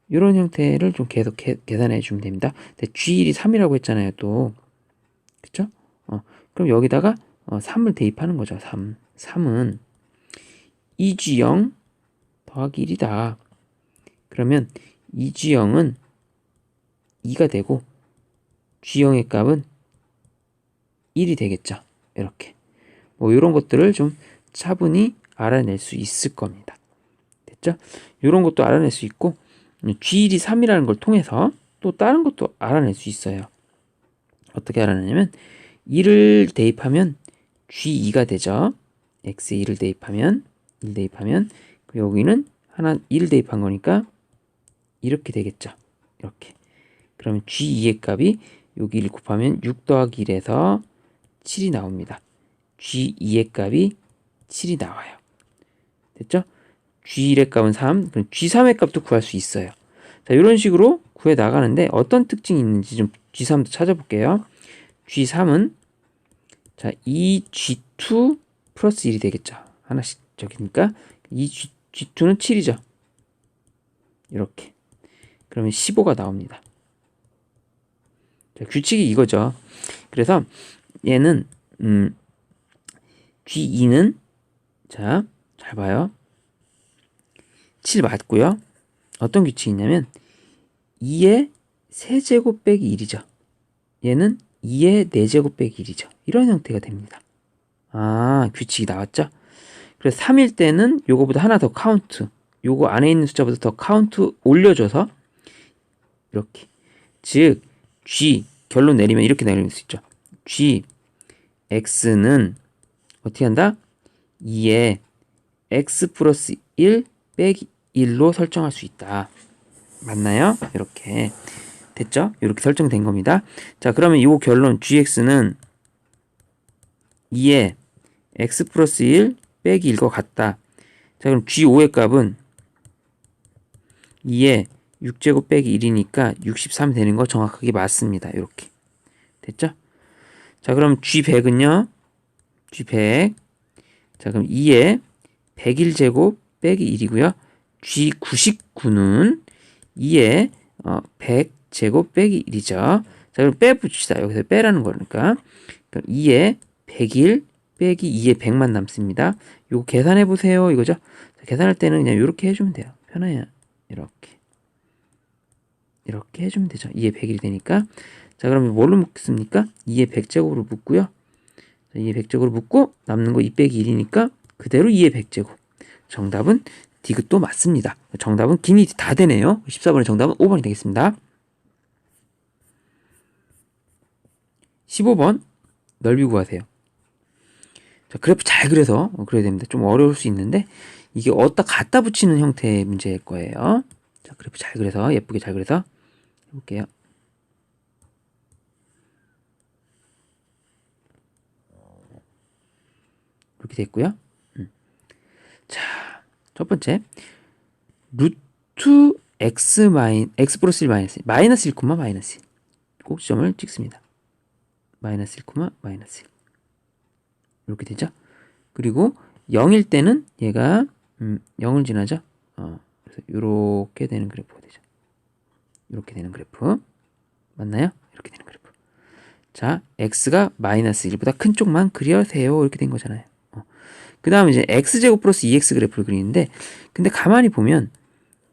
이런 형태를 좀 계속 계산해 주면 됩니다. 근데 g1이 3이라고 했잖아요. 또 그쵸? 그럼 여기다가 3을 대입하는 거죠. 3은 2g0 더하기 1이다. 그러면 2g0은 2가 되고 g0의 값은 1이 되겠죠. 이렇게 이런 것들을 좀 차분히 알아낼 수 있을 겁니다. 됐죠? 이런 것도 알아낼 수 있고 g1이 3이라는 걸 통해서 또 다른 것도 알아낼 수 있어요. 어떻게 알아내냐면 1을 대입하면 G2가 되죠. x에 1을 대입하면 여기는 하나 1을 대입한 거니까 이렇게 되겠죠. 이렇게. 그러면 G2의 값이 여기 1 곱하면 6 더하기 1에서 7이 나옵니다. G2의 값이 7이 나와요. 됐죠? G1의 값은 3, 그럼 G3의 값도 구할 수 있어요. 자, 이런 식으로 구해 나가는데 어떤 특징이 있는지 좀 G3도 찾아볼게요. G3은 자, 2G2 플러스 1이 되겠죠. 하나씩 저기니까 2G2는 7이죠. 이렇게. 그러면 15가 나옵니다. 자, 규칙이 이거죠. 그래서 얘는 G2는 자, 잘 봐요. 7 맞고요. 어떤 규칙이 있냐면 2의 세제곱 빼기 1이죠. 얘는 2의 4제곱 빼기 1이죠. 이런 형태가 됩니다. 아, 규칙이 나왔죠? 그래서 3일 때는 요거보다 하나 더 카운트, 요거 안에 있는 숫자보다 더 카운트 올려줘서 이렇게. 즉 G 결론 내리면 이렇게 내릴 수 있죠. G X는 어떻게 한다? 2에 X 플러스 1 빼기 1로 설정할 수 있다. 맞나요? 이렇게 됐죠? 이렇게 설정된 겁니다. 자, 그러면 이 결론 GX는 2에 X 플러스 1 빼기 1과 같다. 자, 그럼 G5의 값은 2에 6제곱 빼기 1이니까 63 되는 거 정확하게 맞습니다. 이렇게 됐죠? 자, 그럼 G100은요? G100. 자, 그럼 2에 101제곱 빼기 1이고요. G99는 2에 100제곱 빼기 1이죠. 자, 그럼 빼봅시다. 여기서 빼라는 거니까. 그럼 2에 101 빼기 2에 100만 남습니다. 요거 계산해 보세요. 이거죠? 자, 계산할 때는 그냥 이렇게 해주면 돼요. 편해요. 이렇게 해주면 되죠. 2에 100일이 되니까. 자, 그러면 뭘로 묶습니까? 2에 100제곱으로 묶고요. 자, 2에 100제곱으로 묶고 남는 거 2 빼기 1이니까 그대로 2에 100제곱. 정답은 디귿도 맞습니다. 정답은 기니 다 되네요. 14번의 정답은 5번이 되겠습니다. 15번 넓이 구하세요. 자, 그래프 잘 그려서 그려야 됩니다. 좀 어려울 수 있는데 이게 어디다 갖다 붙이는 형태의 문제일 거예요. 자, 그래프 잘 그려서 예쁘게 잘 그려서 해볼게요. 이렇게 됐고요. 자, 첫 번째 루트 x 플러스 1 마이너스 1, 마이너스 1 꼭지점을 찍습니다. 마이너스 1, 마이너스 1 이렇게 되죠. 그리고 0일 때는 얘가 0을 지나죠. 그래서 이렇게 되는 그래프가 되죠. 이렇게 되는 그래프 맞나요? 이렇게 되는 그래프. 자, x가 마이너스 1보다 큰 쪽만 그려세요. 이렇게 된 거잖아요. 그 다음에 이제 x제곱 플러스 2x 그래프를 그리는데 근데 가만히 보면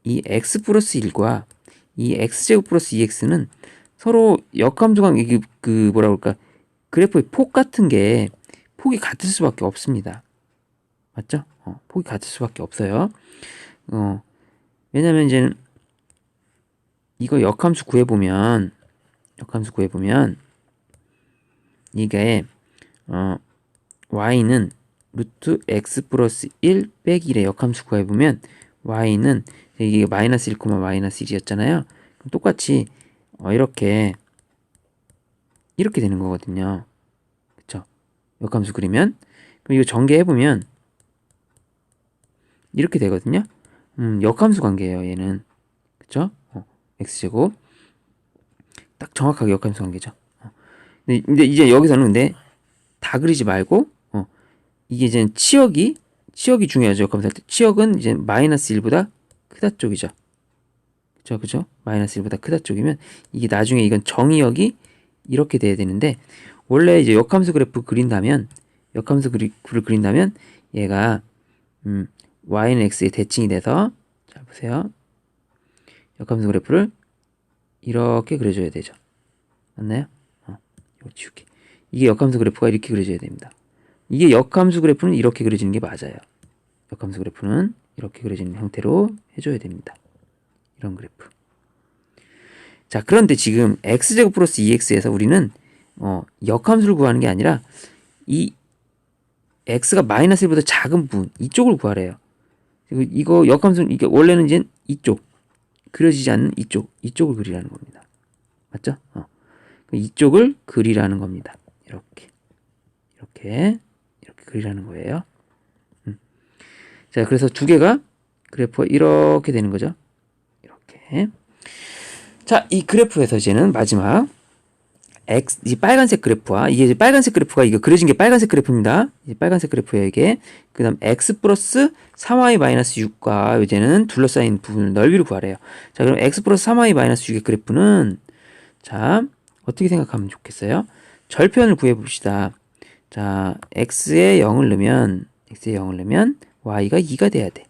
이 x 플러스 1과 이 x제곱 플러스 2x는 서로 역함수관 이게 그 뭐라 그럴까 그래프의 폭 같은 게 폭이 같을 수밖에 없습니다. 맞죠? 폭이 같을 수밖에 없어요. 왜냐면 이제 이거 역함수 구해보면 이게 y는 루트 x 플러스 1 빼기 1의 역함수 구해보면 y는 이게 마이너스 1, 마이너스 1이었잖아요. 그럼 똑같이 이렇게 되는 거거든요. 그쵸? 역함수 그리면 그럼 이거 전개해보면 이렇게 되거든요. 역함수 관계예요. 얘는 그쵸? x제곱 딱 정확하게 역함수 관계죠. 근데 이제 여기서는 근데 다 그리지 말고 이게 이제 치역이 중요하죠. 역함수 할 때 치역은 이제 마이너스 1보다 크다 쪽이죠. 그죠? 마이너스 1보다 크다 쪽이면 이게 나중에 이건 정의역이 이렇게 돼야 되는데 원래 이제 역함수 그래프를 그린다면 얘가 y는 x의 대칭이 돼서 자 보세요. 역함수 그래프를 이렇게 그려줘야 되죠. 맞나요? 이거 지울게. 이게 역함수 그래프가 이렇게 그려져야 됩니다. 이게 역함수 그래프는 이렇게 그려지는 게 맞아요. 역함수 그래프는 이렇게 그려지는 형태로 해줘야 됩니다. 이런 그래프. 자, 그런데 지금 x제곱 플러스 2x에서 우리는 역함수를 구하는 게 아니라 이 x가 마이너스 1보다 작은 부분 이쪽을 구하래요. 그리고 이거 역함수는 이게 원래는 이제 이쪽 그려지지 않는 이쪽을 그리라는 겁니다. 맞죠? 이쪽을 그리라는 겁니다. 이렇게 그리라는 거예요. 자, 그래서 두 개가 그래프가 이렇게 되는 거죠. 이렇게. 자, 이 그래프에서 이제는 마지막 이 빨간색 그래프와 이게 이제 빨간색 그래프가 이거 그려진 게 빨간색 그래프입니다. 이 빨간색 그래프에 이게 그다음 x 플러스 3y 마이너스 6과 이제는 둘러싸인 부분을 넓이를 구하래요. 자, 그럼 x 플러스 3y 마이너스 6의 그래프는 자, 어떻게 생각하면 좋겠어요? 절편을 구해 봅시다. 자, x에 0을 넣으면 y가 2가 돼야 돼.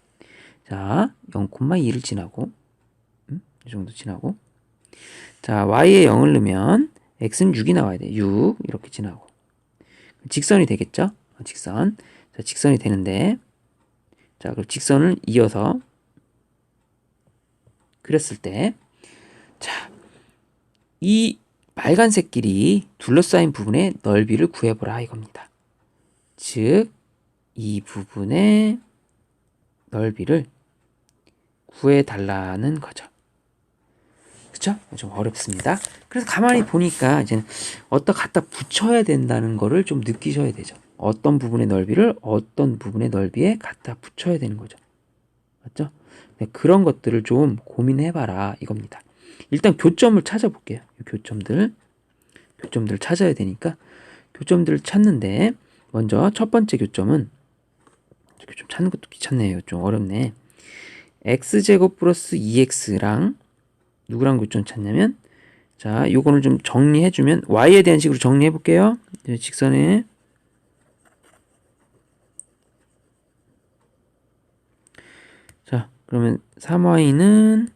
자, 0,2를 지나고 이 정도 지나고 자, y에 0을 넣으면 x는 6이 나와야 돼. 6 이렇게 지나고 직선이 되겠죠? 직선. 자, 직선이 되는데 자, 그럼 직선을 이어서 그렸을 때 자, 이 빨간색 길이 둘러싸인 부분의 넓이를 구해보라 이겁니다. 즉, 이 부분의 넓이를 구해달라는 거죠. 그쵸? 좀 어렵습니다. 그래서 가만히 보니까 이제 어디다 갖다 붙여야 된다는 거를 좀 느끼셔야 되죠. 어떤 부분의 넓이를 어떤 부분의 넓이에 갖다 붙여야 되는 거죠. 맞죠? 네, 그런 것들을 좀 고민해봐라 이겁니다. 일단 교점을 찾아볼게요. 교점들 찾아야 되니까 교점들을 찾는데 먼저 첫 번째 교점 찾는 것도 귀찮네요. 좀 어렵네. x제곱 플러스 2x랑 누구랑 교점 찾냐면 자, 요거를 좀 정리해주면 y에 대한 식으로 정리해볼게요. 직선에 자, 그러면 3y는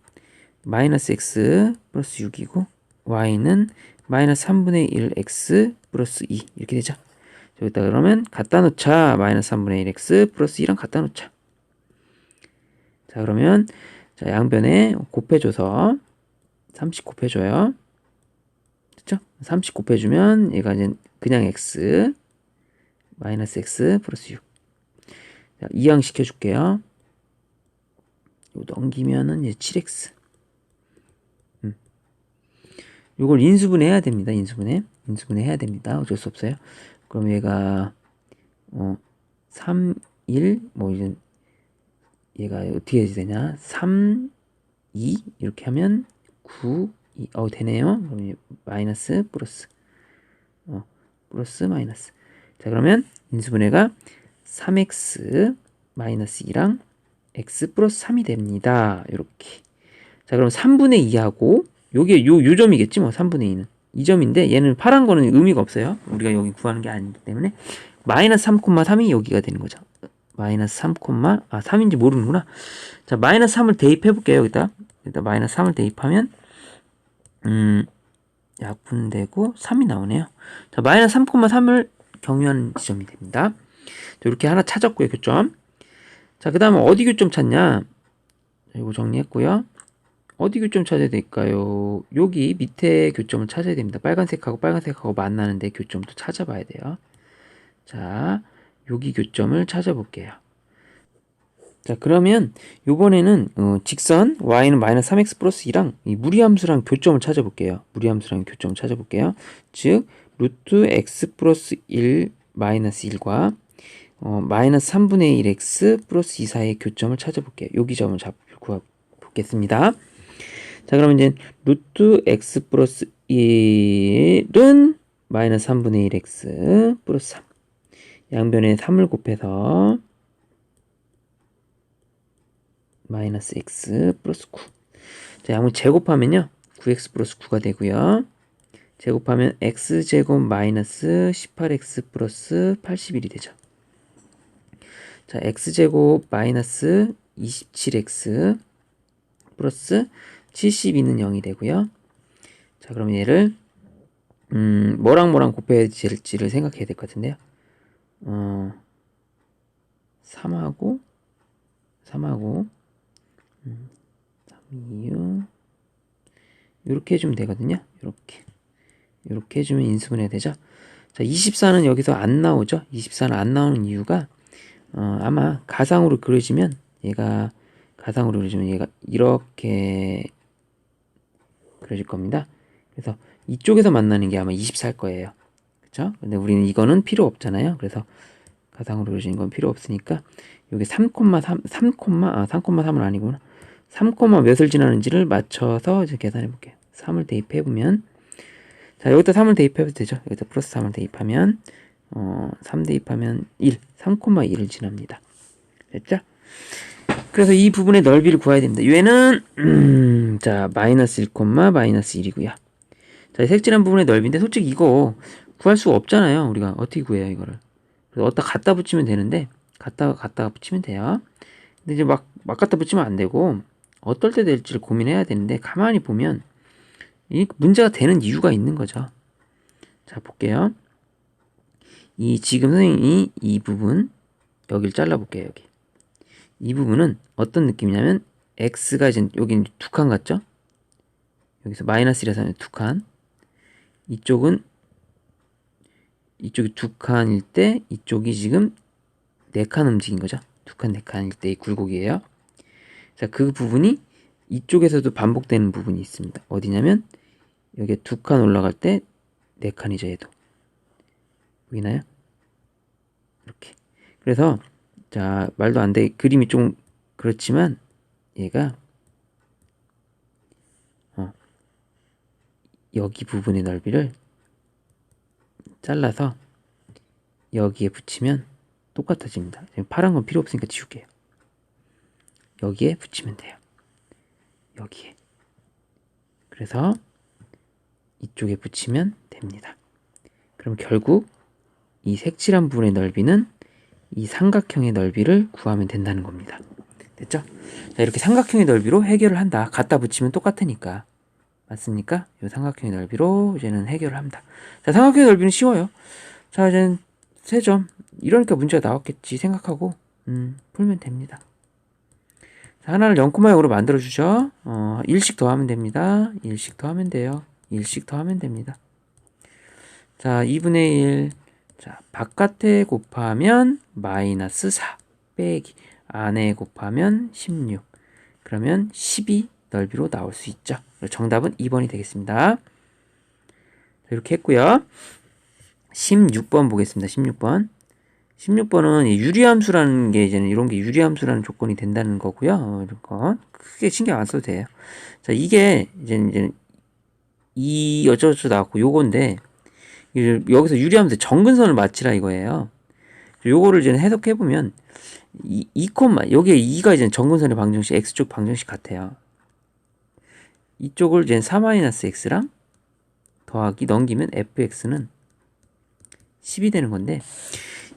마이너스 x 플러스 6이고 y는 마이너스 3분의 1 x 플러스 2 이렇게 되죠. 여기다 그러면 갖다 놓자. 마이너스 3분의 1 x 플러스 2랑 갖다 놓자. 자, 그러면 자, 양변에 곱해줘서 30 곱해줘요. 그쵸? 30 곱해주면 얘가 이제 그냥 x 마이너스 x 플러스 6. 자, 이항 시켜줄게요. 이거 넘기면은 이제 7x. 요걸 인수분해 해야 됩니다. 인수분해 해야 됩니다. 어쩔 수 없어요. 그럼 얘가 3, 1, 뭐 이제 얘가 어떻게 해야 되냐? 3, 2 이렇게 하면 9, 2 되네요. 그럼 마이너스 플러스 플러스 마이너스. 자, 그러면 인수분해가 3x 마이너스 2랑 x 플러스 3이 됩니다. 이렇게. 자, 그럼 3분의 2하고 요게 요 점이겠지 뭐 3분의 2는 이 점인데 얘는 파란 거는 의미가 없어요. 우리가 여기 구하는 게 아니기 때문에 마이너스 3,3이 여기가 되는 거죠. 마이너스 3, 3인지 모르는구나. 자, 마이너스 3을 대입해 볼게요. 여기다 마이너스 3을 대입하면 약분되고 3이 나오네요. 자, 마이너스 3,3을 경유하는 지점이 됩니다. 자, 이렇게 하나 찾았고요. 교점. 자, 그 다음에 어디 교점 찾냐? 이거 정리했고요. 어디 교점 찾아야 될까요? 여기 밑에 교점을 찾아야 됩니다. 빨간색하고 만나는데 교점도 찾아봐야 돼요. 자, 여기 교점을 찾아볼게요. 자, 그러면 요번에는 직선 y는 마이너스 3x 플러스 2랑 이 무리함수랑 교점을 찾아볼게요. 즉 루트 x 플러스 1 마이너스 1과 마이너스 3분의 1x 플러스 2 사이의 교점을 찾아볼게요. 여기 점을 구해보겠습니다. 자, 그러면 이제 루트 x 플러스 1은 마이너스 3분의 1x 플러스 3 양변에 3을 곱해서 마이너스 x 플러스 9. 자, 양을 제곱하면요 9x 플러스 9가 되고요. 제곱하면 x제곱 마이너스 18x 플러스 81이 되죠. 자, x제곱 마이너스 27x 플러스 72는 0이 되고요. 자, 그럼 얘를 뭐랑 곱해야 될지를 생각해야 될 것 같은데요. 3하고 3, 2, 6 이렇게 해주면 되거든요. 이렇게 해주면 인수분해 되죠. 자, 24는 여기서 안 나오죠. 24는 안 나오는 이유가 아마 가상으로 그려지면 얘가 이렇게 그려질 겁니다. 그래서 이쪽에서 만나는 게 아마 24일 거예요. 그쵸? 근데 우리는 이거는 필요 없잖아요. 그래서 가상으로 그려지는 건 필요 없으니까 여기 3,3은 아니구나. 3, 몇을 지나는지를 맞춰서 이제 계산해 볼게요. 3을 대입해 보면, 자, 여기다 3을 대입해도 되죠. 여기다 플러스 3을 대입하면 3 대입하면 1, 3,1을 지납니다. 됐죠? 그래서 이 부분의 넓이를 구해야 됩니다. 얘는 자, 마이너스 1, 마이너스 1이고요. 자, 색칠한 부분의 넓이인데 솔직히 이거 구할 수가 없잖아요. 우리가 어떻게 구해요, 이거를. 그래서 어디다 갖다 붙이면 되는데 갖다가 붙이면 돼요. 근데 이제 막 갖다 붙이면 안 되고 어떨 때 될지를 고민해야 되는데 가만히 보면 이 문제가 되는 이유가 있는 거죠. 자, 볼게요. 지금 선생님이 이 부분 여기를 잘라볼게요. 여기 이 부분은 어떤 느낌이냐면 x가 이제 여기 두 칸 같죠? 여기서 마이너스 1에서 하면 두 칸. 이쪽이 두 칸일 때 이쪽이 지금 네 칸 움직인 거죠. 두 칸, 네 칸일 때의 굴곡이에요. 자, 그 부분이 이쪽에서도 반복되는 부분이 있습니다. 어디냐면 여기 두 칸 올라갈 때 네 칸이죠. 얘도 보이나요? 이렇게. 그래서 자, 말도 안 돼. 그림이 좀 그렇지만 얘가 여기 부분의 넓이를 잘라서 여기에 붙이면 똑같아집니다. 파란 건 필요 없으니까 지울게요. 여기에 붙이면 돼요. 여기에. 그래서 이쪽에 붙이면 됩니다. 그럼 결국 이 색칠한 부분의 넓이는 이 삼각형의 넓이를 구하면 된다는 겁니다. 됐죠? 자, 이렇게 삼각형의 넓이로 해결을 한다. 갖다 붙이면 똑같으니까. 맞습니까? 이 삼각형의 넓이로 이제는 해결을 합니다. 자, 삼각형의 넓이는 쉬워요. 자, 이제는 3점. 이러니까 문제가 나왔겠지 생각하고 풀면 됩니다. 자, 하나를 0,0으로 만들어주죠. 1씩 더하면 됩니다. 1씩 더하면 돼요. 1씩 더하면 됩니다. 자, 2분의 1. 자, 바깥에 곱하면 마이너스 4 빼기 안에 곱하면 16. 그러면 12 넓이로 나올 수 있죠. 정답은 2번이 되겠습니다. 이렇게 했고요. 16번 보겠습니다. 16번. 16번은 유리함수라는 게 이제는 이런 게 유리함수라는 조건이 된다는 거고요. 이런 건 크게 신경 안 써도 돼요. 자, 이게 이제 이 어쩌고저쩌고 나왔고 요건데 여기서 유리함수 정근선을 맞추라 이거예요. 요거를 이제 해석해 보면 여기에 2가 이제 정근선의 방정식 x쪽 방정식 같아요. 이쪽을 이제 4-x랑 더하기 넘기면 fx는 10이 되는 건데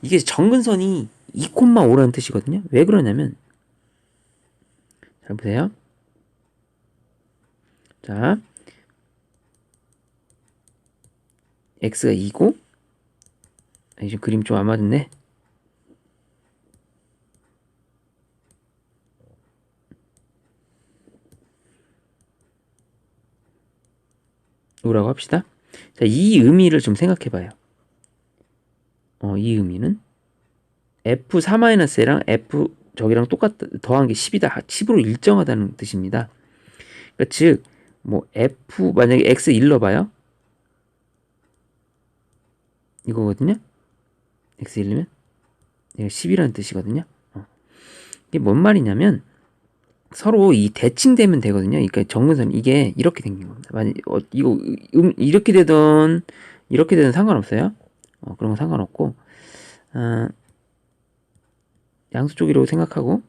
이게 정근선이 2,5라는 뜻이거든요. 왜 그러냐면 잘 보세요. 자, x가 2고 이제 그림 좀 안 맞았네. 뭐라고 합시다. 자, 이 의미를 좀 생각해 봐요. 이 의미는 f4-L랑 f 저기랑 더한 게 10이다. 10으로 일정하다는 뜻입니다. 그러니까 즉, f 만약에 x 1 넣어봐요. 이거거든요. x 1이면 이거 10이라는 뜻이거든요. 이게 뭔 말이냐면 서로 이 대칭되면 되거든요. 그러니까 정근선 이게 이렇게 생긴 겁니다. 만약 이거 이렇게 되든 상관없어요. 그런 건 상관없고 양수 쪽이라고 생각하고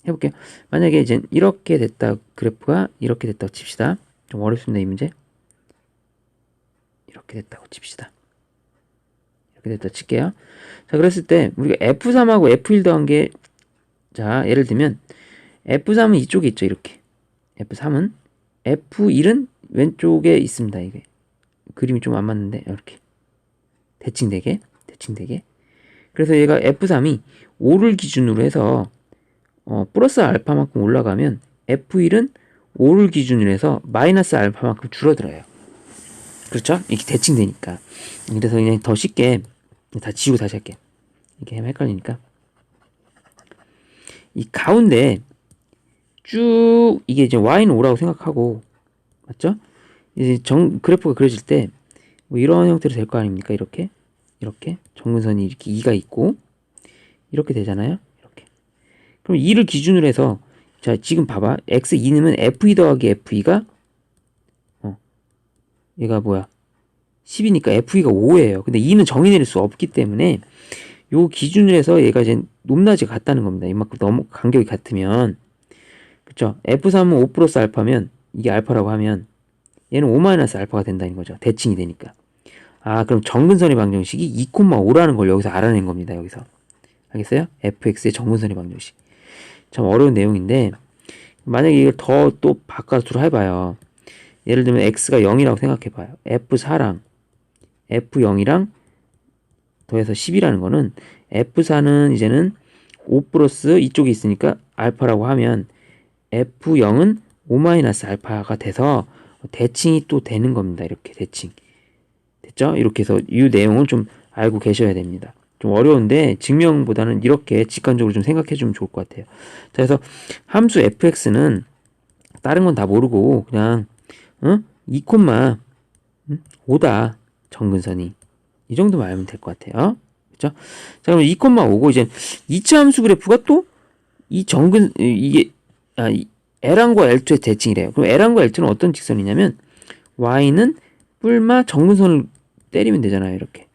해볼게요. 만약에 이제 이렇게 됐다 그래프가 이렇게 됐다고 칩시다. 좀 어렵습니다 이 문제. 이렇게 됐다고 칩시다. 이렇게 됐다 칠게요. 자, 그랬을 때 우리가 F3하고 F1 더한 게 자, 예를 들면 F3은 이쪽에 있죠. 이렇게. F3은 F1은 왼쪽에 있습니다. 이게 그림이 좀 안 맞는데 이렇게 대칭되게. 그래서 얘가 F3이 5를 기준으로 해서 플러스 알파만큼 올라가면 F1은 5를 기준으로 해서 마이너스 알파만큼 줄어들어요. 그렇죠? 이렇게 대칭되니까. 그래서 그냥 더 쉽게 다 지우고 다시 할게. 이게 헷갈리니까. 이 가운데 쭉 이게 이제 y는 5라고 생각하고, 맞죠? 이제 그래프가 그려질 때 뭐 이런 형태로 될 거 아닙니까? 이렇게 정근선이 이렇게 2가 있고 이렇게 되잖아요. 이렇게. 그럼 2를 기준으로 해서, 자 지금 봐봐, x2는 f2 더하기 f2가 얘가 뭐야 10이니까 f2가 5예요. 근데 2는 정의 내릴 수 없기 때문에 요 기준으로 해서 얘가 이제 높낮이가 같다는 겁니다. 이만큼 너무 간격이 같으면, 그쵸? f3은 5 플러스 알파면 이게 알파라고 하면 얘는 5 마이너스 알파가 된다는 거죠. 대칭이 되니까. 아, 그럼 정근선의 방정식이 2,5라는 걸 여기서 알아낸 겁니다. 여기서. 알겠어요? fx의 정근선의 방정식. 참 어려운 내용인데, 만약에 이걸 더 또 바꿔서 해봐요. 예를 들면 x가 0이라고 생각해봐요. f4랑 f0이랑 더해서 10이라는 거는, f4는 이제는 5 플러스 이쪽에 있으니까 알파라고 하면 f0은 5 마이너스 알파가 돼서 대칭이 또 되는 겁니다. 이렇게 대칭. 됐죠? 이렇게 해서 이 내용을 좀 알고 계셔야 됩니다. 좀 어려운데 증명보다는 이렇게 직관적으로 좀 생각해 주면 좋을 것 같아요. 자, 그래서 함수 fx는 다른 건 다 모르고 그냥 2,5다 정근선이. 이 정도만 알면 될 것 같아요. 그렇죠? 자, 그럼 2,5고 이제 2차 함수 그래프가 또 이 이게 L항과 L2의 대칭이래요. 그럼 L항과 L2는 어떤 직선이냐면 y는 뿔마 정근선을 때리면 되잖아요. 이렇게.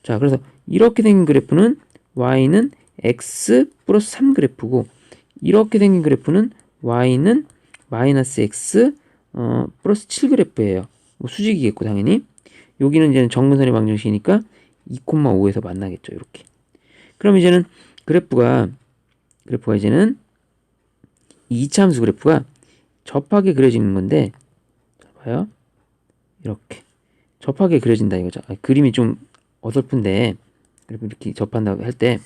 자, 그래서 이렇게 생긴 그래프는 y는 x 플러스 3 그래프고, 이렇게 생긴 그래프는 y는 마이너스 x 플러스 7 그래프예요. 뭐 수직이겠고 당연히. 여기는 이제는 정근선의 방정식이니까 2,5에서 만나겠죠. 이렇게. 그럼 이제는 그래프가 이제는 2차 함수 그래프가 접하게 그려지는 건데, 봐요. 이렇게 접하게 그려진다 이거죠. 그림이 좀 어설픈데, 이렇게 접한다고 할 때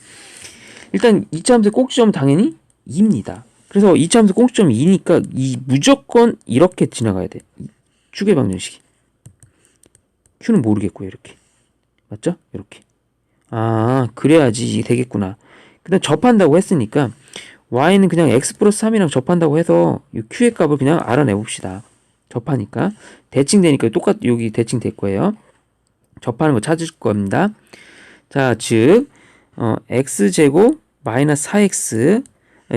일단 2차 함수의 꼭지점은 당연히 2입니다. 그래서 2차 함수 꼭지점이 2니까 이 무조건 이렇게 지나가야 돼. 축의 방정식이. q는 모르겠고요. 이렇게. 맞죠? 이렇게. 아, 그래야지 되겠구나. 근데 접한다고 했으니까 y는 그냥 x 플러스 3이랑 접한다고 해서 이 q의 값을 그냥 알아내 봅시다. 접하니까 대칭되니까 여기 대칭될 거예요. 접하는 거 찾을 겁니다. 자, 즉 x제곱 마이너스 4x,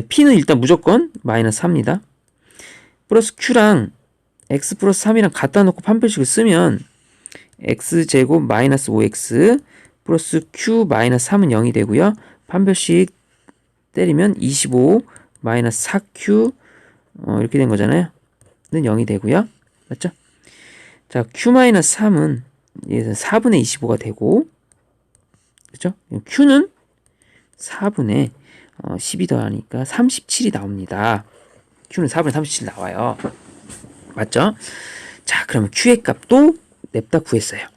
p는 일단 무조건 마이너스 4입니다. 플러스 q랑 x 플러스 3이랑 갖다 놓고 판별식을 쓰면 x제곱 마이너스 5x 플러스 q 마이너스 3은 0이 되고요. 판별식 때리면 25 마이너스 4q 이렇게 된 거잖아요. 는 0이 되고요. 맞죠? 자, q 마이너스 3은 4분의 25가 되고, 그렇죠? q는 4분의 12 더하니까 37이 나옵니다. q는 4분의 37 나와요. 맞죠? 자, 그러면 q의 값도 냅다 구했어요.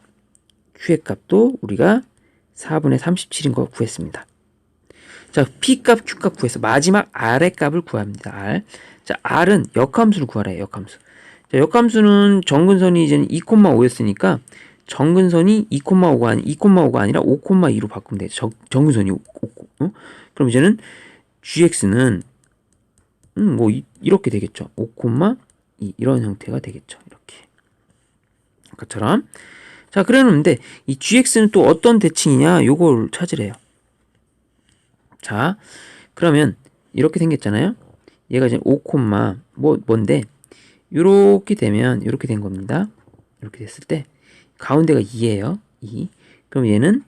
q의 값도 우리가 4분의 37인 거 구했습니다. 자, p값, q값 구해서 마지막 r의 값을 구합니다. r. 자, r은 역함수를 구하래요. 역함수. 자, 역함수는 정근선이 이제는 2,5였으니까 정근선이 2,5가 아니라 5,2로 바꾸면 되죠. 정근선이 5. 그럼 이제는 gx는 뭐 이렇게 되겠죠. 5,2 이런 형태가 되겠죠. 이렇게. 아까처럼. 자, 그러는데 이 gx는 또 어떤 대칭이냐? 요걸 찾으래요. 자, 그러면 이렇게 생겼잖아요. 얘가 이제 5, 뭔데? 요렇게 되면 이렇게 된 겁니다. 이렇게 됐을 때 가운데가 2예요. 2. 그럼 얘는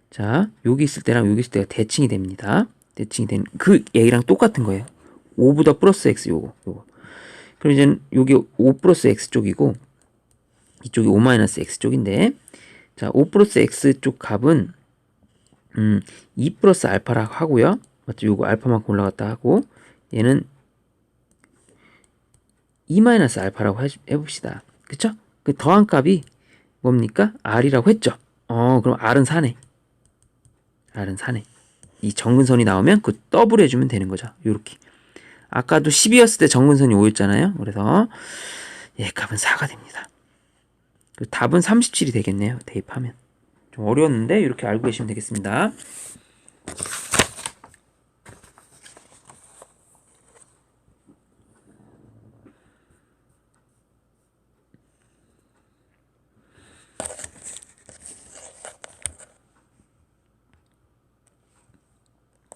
자, 여기 있을 때랑 여기 있을 때가 대칭이 됩니다. 대칭이 된 그 얘랑 똑같은 거예요. 5보다 플러스 x 요거. 그럼 이제 여기 5 플러스 x 쪽이고 이쪽이 5 마이너스 x 쪽인데, 자, 5 플러스 x 쪽 값은 2 플러스 알파라고 하고요. 맞죠? 요거 알파만큼 올라갔다 하고, 얘는 2 마이너스 알파라고 해봅시다. 그쵸? 그 더한 값이 뭡니까? r이라고 했죠? 그럼 r은 4네. r은 4네. 이 정근선이 나오면 그 더블 해주면 되는 거죠. 요렇게. 아까도 10이었을 때 정근선이 5였잖아요. 그래서 예, 값은 4가 됩니다. 답은 37이 되겠네요. 대입하면. 좀 어려웠는데 이렇게 알고 계시면 되겠습니다.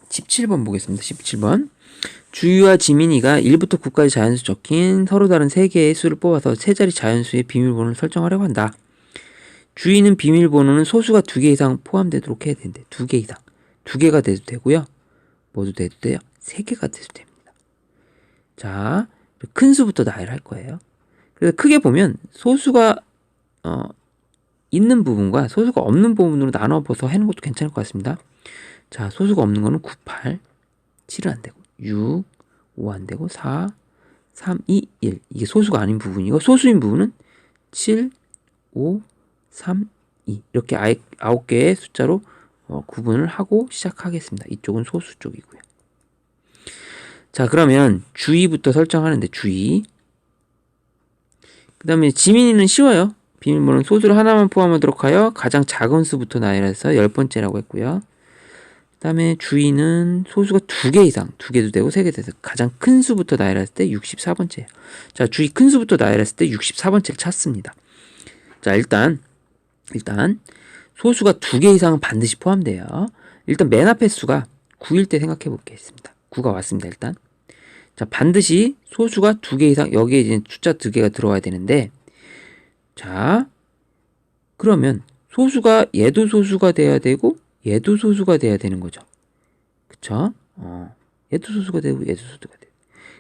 17번 보겠습니다. 17번. 주희와 지민이가 1부터 9까지 자연수 적힌 서로 다른 3개의 수를 뽑아서 세 자리 자연수의 비밀번호를 설정하려고 한다. 주희는 비밀번호는 소수가 2개 이상 포함되도록 해야 되는데 2개 이상. 2개가 돼도 되고요. 뭐도 돼도 돼요. 3개가 돼도 됩니다. 자, 큰 수부터 나열을 할 거예요. 그래서 크게 보면 소수가 있는 부분과 소수가 없는 부분으로 나눠서 하는 것도 괜찮을 것 같습니다. 자, 소수가 없는 거는 9, 8, 7은 안 되고 6, 5 안 되고 4, 3, 2, 1 이게 소수가 아닌 부분이고 소수인 부분은 7, 5, 3, 2 이렇게 9개의 숫자로 구분을 하고 시작하겠습니다. 이쪽은 소수 쪽이고요. 자, 그러면 주의부터 설정하는데 주의. 그 다음에 지민이는 쉬워요. 비밀번호는 소수를 하나만 포함하도록 하여 가장 작은 수부터 나열해서 10번째라고 했고요. 그 다음에 주의는 소수가 2개 이상, 2개도 되고 3개 돼서 가장 큰 수부터 나열했을 때 64번째예요. 자, 주의 큰 수부터 나열했을 때 64번째를 찾습니다. 자, 일단 소수가 2개 이상은 반드시 포함돼요. 일단 맨 앞에 수가 9일 때 생각해 보겠습니다. 9가 왔습니다. 일단 자, 반드시 소수가 2개 이상, 여기에 이제 숫자 2개가 들어와야 되는데, 자, 그러면 소수가 얘도 소수가 돼야 되고 얘도 소수가 돼야 되는 거죠. 그쵸? 얘도 소수가 되고 얘도 소수가 돼요.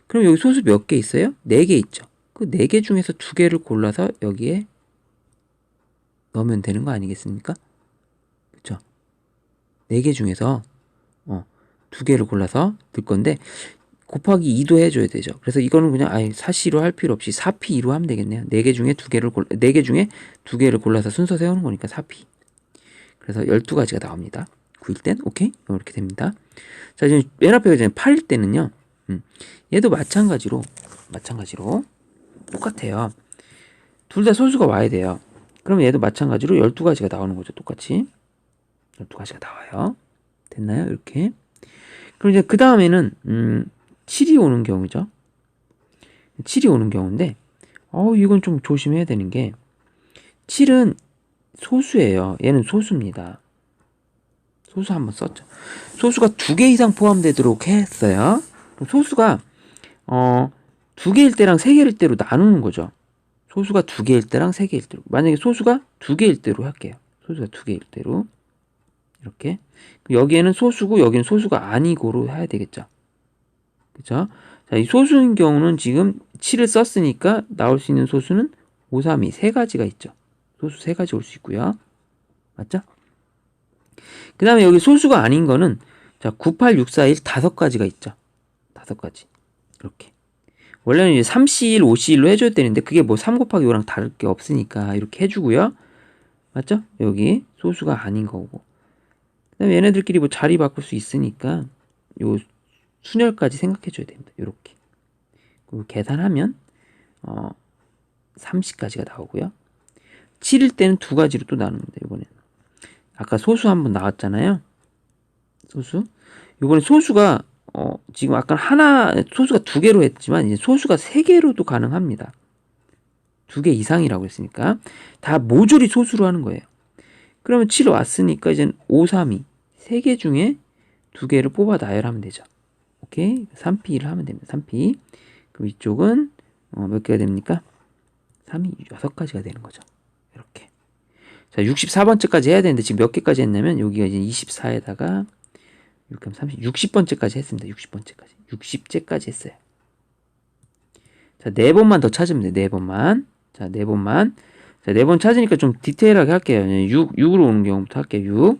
그럼 여기 소수 몇 개 있어요? 4개 있죠. 그 4개 중에서 2개를 골라서 여기에 넣으면 되는 거 아니겠습니까? 그쵸? 4개 중에서 2개를 골라서 넣을 건데 곱하기 2도 해줘야 되죠. 그래서 이거는 그냥 아예 사시로 할 필요 없이 4p 2로 하면 되겠네요. 4개 중에 2개를 골라서 순서 세우는 거니까 4p. 그래서 12가지가 나옵니다. 9일 땐 오케이? 이렇게 됩니다. 자, 지금 맨 앞에 이제 8일 때는요. 얘도 마찬가지로 똑같아요. 둘 다 소수가 와야 돼요. 그럼 얘도 마찬가지로 12가지가 나오는 거죠. 똑같이. 12가지가 나와요. 됐나요? 이렇게. 그럼 이제 그 다음에는 7이 오는 경우죠. 7이 오는 경우인데 이건 좀 조심해야 되는 게 7은 소수예요. 얘는 소수입니다. 소수 한번 썼죠. 소수가 2개 이상 포함되도록 했어요. 소수가 2개일 때랑 3개일 때로 나누는 거죠. 소수가 2개일 때랑 3개일 때로. 만약에 소수가 2개일 때로 할게요. 소수가 2개일 때로 이렇게. 여기에는 소수고 여기는 소수가 아니고로 해야 되겠죠. 그쵸? 자, 이 소수인 경우는 지금 7을 썼으니까 나올 수 있는 소수는 5, 3, 2 3가지가 있죠. 소수 3가지 올 수 있고요. 맞죠? 그 다음에 여기 소수가 아닌 거는 자, 9, 8, 6, 4, 1 5가지가 있죠. 5가지. 이렇게. 원래는 이제 3C1, 5C1로 해줘야 되는데 그게 뭐 3 곱하기 5랑 다를 게 없으니까 이렇게 해주고요. 맞죠? 여기 소수가 아닌 거고. 그 다음에 얘네들끼리 뭐 자리 바꿀 수 있으니까 요 순열까지 생각해 줘야 됩니다. 이렇게. 그리고 계산하면 30까지가 나오고요. 7일 때는 2가지로 또 나눕니다. 이번에는. 아까 소수 한번 나왔잖아요. 소수. 이번에 소수가 지금 아까 소수가 2개로 했지만 이제 소수가 3개로도 가능합니다. 2개 이상이라고 했으니까 다 모조리 소수로 하는 거예요. 그러면 7 왔으니까 이제 5, 3, 2 3개 중에 2개를 뽑아 나열하면 되죠. 오케이? 3p를 하면 됩니다. 3p. 그럼 이쪽은 몇 개가 됩니까? 3이 6가지가 되는 거죠. 이렇게. 자, 64번째까지 해야 되는데 지금 몇 개까지 했냐면 여기가 이제 24에다가 6, 30, 60번째까지 했습니다. 60번째까지. 60제까지 했어요. 자, 4번만 더 찾으면 돼요. 4번만. 자, 4번만. 자, 4번 찾으니까 좀 디테일하게 할게요. 6으로 오는 경우부터 할게요.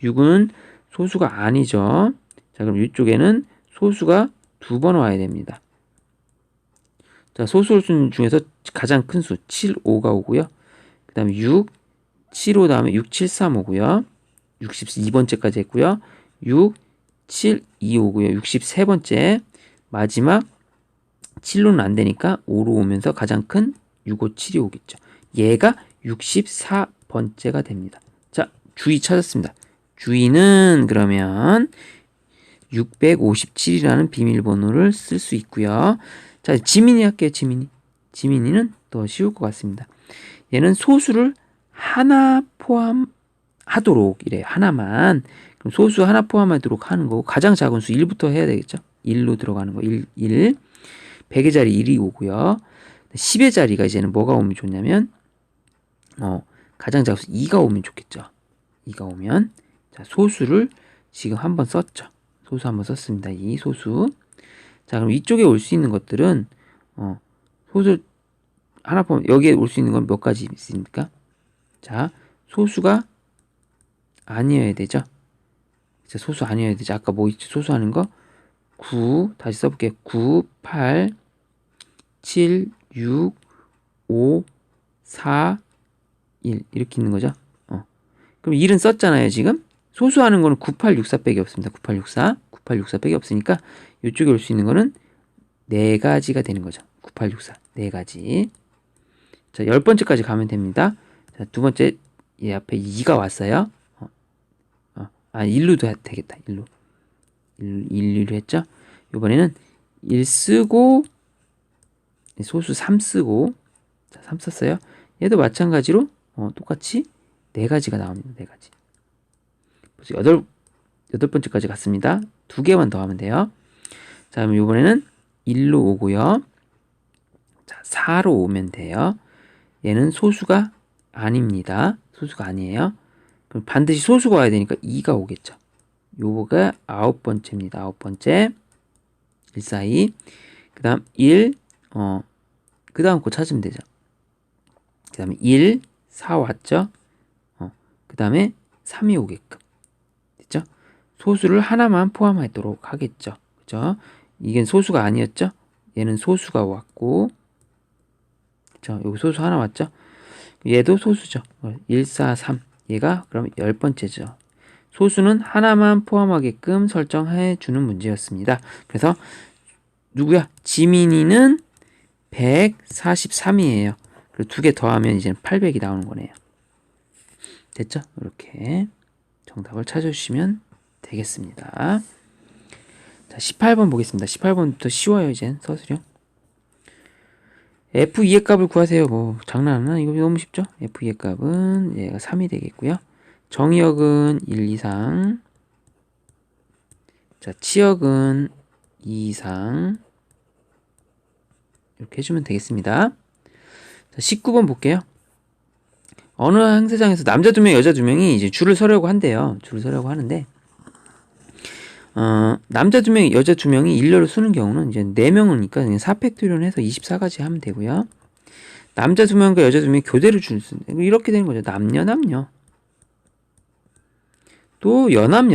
6은 소수가 아니죠. 자, 그럼 이쪽에는 소수가 2번 와야 됩니다. 자, 소수 중에서 가장 큰 수 7, 5가 오고요. 그 다음에 6, 7, 5 다음에 6, 7, 3 오고요. 62번째까지 했고요. 6, 7, 2 오고요. 63번째 마지막 7로는 안 되니까 5로 오면서 가장 큰 657이 오겠죠. 얘가 64번째가 됩니다. 자, 주의 찾았습니다. 주의는 그러면 657이라는 비밀번호를 쓸 수 있고요. 자, 지민이 할게요. 지민이는 더 쉬울 것 같습니다. 얘는 소수를 하나 포함하도록 이래요. 하나만. 그럼 소수 하나 포함하도록 하는 거고, 가장 작은 수 1부터 해야 되겠죠. 1로 들어가는 거. 1. 100의 자리 1이 오고요. 10의 자리가 이제는 뭐가 오면 좋냐면 가장 작은 수 2가 오면 좋겠죠. 2가 오면, 자, 소수를 지금 한번 썼죠. 소수 한번 썼습니다. 이 소수. 자, 그럼 이쪽에 올 수 있는 것들은 소수 하나 포함, 여기에 올 수 있는 건 몇 가지 있습니까? 자, 소수가 아니어야 되죠. 자, 소수 아니어야 되죠. 아까 뭐 있죠? 소수하는 거 9, 다시 써볼게요. 9, 8, 7, 6, 5, 4, 1 이렇게 있는 거죠. 그럼 1은 썼잖아요. 지금 소수하는 거는 9864 빼기 없습니다. 9864 빼기 없으니까 이쪽에 올 수 있는 거는 4가지가 되는 거죠. 9864 4가지. 자, 10번째까지 가면 됩니다. 자, 두 번째, 얘 앞에 2가 왔어요. 1로도 해도 되겠다. 1로 했죠? 이번에는 1 쓰고, 소수 3 쓰고, 자, 3 썼어요. 얘도 마찬가지로, 똑같이 4가지가 나옵니다. 4가지. 벌써 8번째까지 갔습니다. 2개만 더 하면 돼요. 자, 그럼 이번에는 1로 오고요. 자, 4로 오면 돼요. 얘는 소수가 아닙니다. 소수가 아니에요. 그럼 반드시 소수가 와야 되니까 2가 오겠죠. 요거가 9번째입니다. 9번째. 1, 4, 2. 그 다음 1, 그 다음 거 찾으면 되죠. 그 다음에 1, 4 왔죠. 그 다음에 3이 오게끔. 됐죠? 소수를 하나만 포함하도록 하겠죠. 그죠? 이게 소수가 아니었죠? 얘는 소수가 왔고, 그쵸? 여기 소수 하나 왔죠? 얘도 소수죠. 1, 4, 3. 얘가 그럼 10번째죠. 소수는 하나만 포함하게끔 설정해 주는 문제였습니다. 그래서 누구야? 지민이는 143이에요. 그리고 2개 더하면 이제 800이 나오는 거네요. 됐죠? 이렇게 정답을 찾아주시면 되겠습니다. 자, 18번 보겠습니다. 18번부터 쉬워요. 이젠 서술형. F2의 값을 구하세요. 뭐 장난하나? 이거 너무 쉽죠? F2의 값은 얘가 3이 되겠고요. 정의역은 1 이상. 자, 치역은 2 이상. 이렇게 해주면 되겠습니다. 자, 19번 볼게요. 어느 행사장에서 남자 2명, 여자 2명이 이제 줄을 서려고 한대요. 줄을 서려고 하는데, 남자 2명, 여자 2명이 일렬로 서는 경우는 이제 4명이니까 그냥 4팩토리얼 해서 24가지 하면 되고요. 남자 2명과 여자 2명이 교대로 줄을 쓰는데, 이렇게 되는 거죠. 남녀. 또 연합.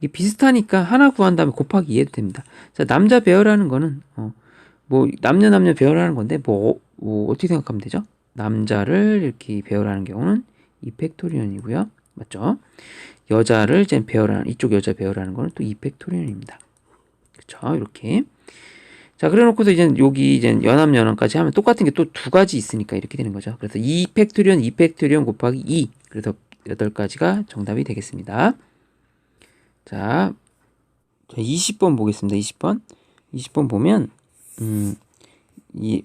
이게 비슷하니까 하나 구한 다음에 곱하기 2 해도 됩니다. 자, 남자 배열하는 거는, 뭐, 남녀 배열하는 건데, 어떻게 생각하면 되죠? 남자를 이렇게 배열하는 경우는 2팩토리언이고요. 맞죠? 여자를 이제 이쪽 여자 배열하는 거는 또 2팩토리언입니다. 그쵸? 이렇게. 자, 그래 놓고서 이제 여기 이제 연합까지 하면 똑같은 게 또 2가지 있으니까 이렇게 되는 거죠. 그래서 2팩토리언 곱하기 2. 그래서 8가지가 정답이 되겠습니다. 자, 20번 보겠습니다. 20번 보면, 이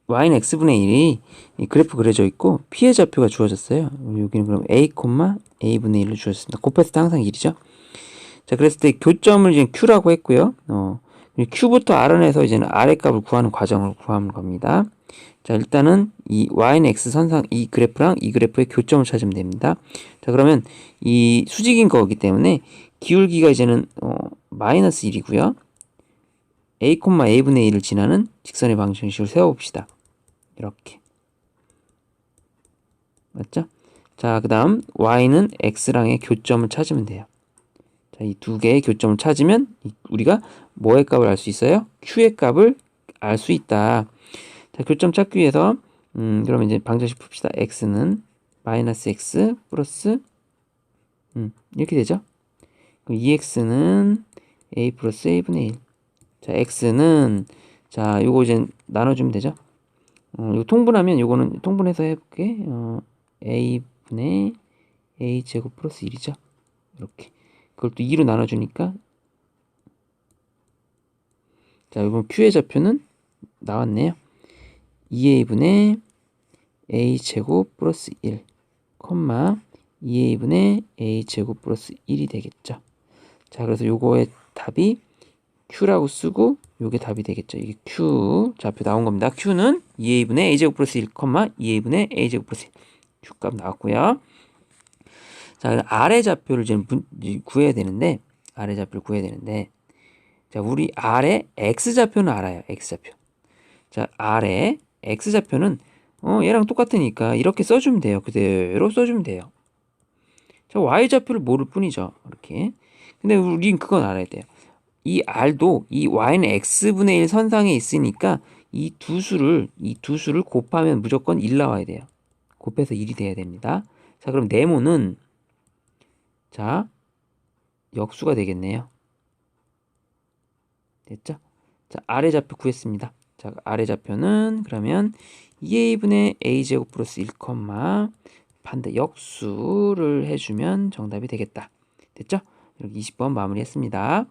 y는 x분의 1이 이 그래프 그려져 있고 p의 좌표가 주어졌어요. 여기는 그럼 a분의 1로 주어졌습니다. 곱했을 때 항상 1이죠. 자, 그랬을 때 교점을 이제 q라고 했고요. q부터 알아내서 이제는 r의 값을 구하는 과정을 구하는 겁니다. 자, 일단은 이 y는 x 선상 이 그래프랑 이 그래프의 교점을 찾으면 됩니다. 자, 그러면 이 수직인 거기 때문에 기울기가 이제는 마이너스 1이고요. a분의 1을 지나는 직선의 방정식을 세워봅시다. 이렇게. 맞죠? 자, 그 다음 y는 x랑의 교점을 찾으면 돼요. 자, 이 2개의 교점을 찾으면 우리가 뭐의 값을 알 수 있어요? q의 값을 알 수 있다. 자, 교점 찾기 위해서 그러면 이제 방정식 풉시다. x는 마이너스 x 플러스 이렇게 되죠? 그럼 2x는 a 플러스 a분의 1. 자, x는 자, 요거 이제 나눠주면 되죠. 이거 통분하면 요거는 통분해서 해볼게. a분의 a제곱 플러스 1이죠. 이렇게. 그걸 또 2로 나눠주니까 자, 이번 q의 좌표는 나왔네요. 2a분의 a제곱 플러스 1, 2a분의 a제곱 플러스 1이 되겠죠. 자, 그래서 요거의 답이 q라고 쓰고 요게 답이 되겠죠. 이게 q 좌표 나온 겁니다. q는 2a분의 a제곱 플러스 1, 2a분의 a제곱 플러스 1. q 값 나왔고요. 자, 아래 좌표를 이제 구해야 되는데 아래 좌표를 구해야 되는데 자, 우리 아래 x좌표는 알아요. x좌표. 자, 아래 x좌표는 얘랑 똑같으니까 이렇게 써주면 돼요. 그대로 써주면 돼요. 자, y좌표를 모를 뿐이죠. 이렇게. 근데 우린 그건 알아야 돼요. 이 r도 이 y는 x분의 1 선상에 있으니까 이 두 수를 곱하면 무조건 1 나와야 돼요. 곱해서 1이 돼야 됩니다. 자, 그럼 네모는 자, 역수가 되겠네요. 됐죠? 자, 아래 좌표 구했습니다. 자, 아래 좌표는 그러면 2a분의 a제곱 플러스 1, 반대 역수를 해주면 정답이 되겠다. 됐죠? 이렇게 20번 마무리했습니다.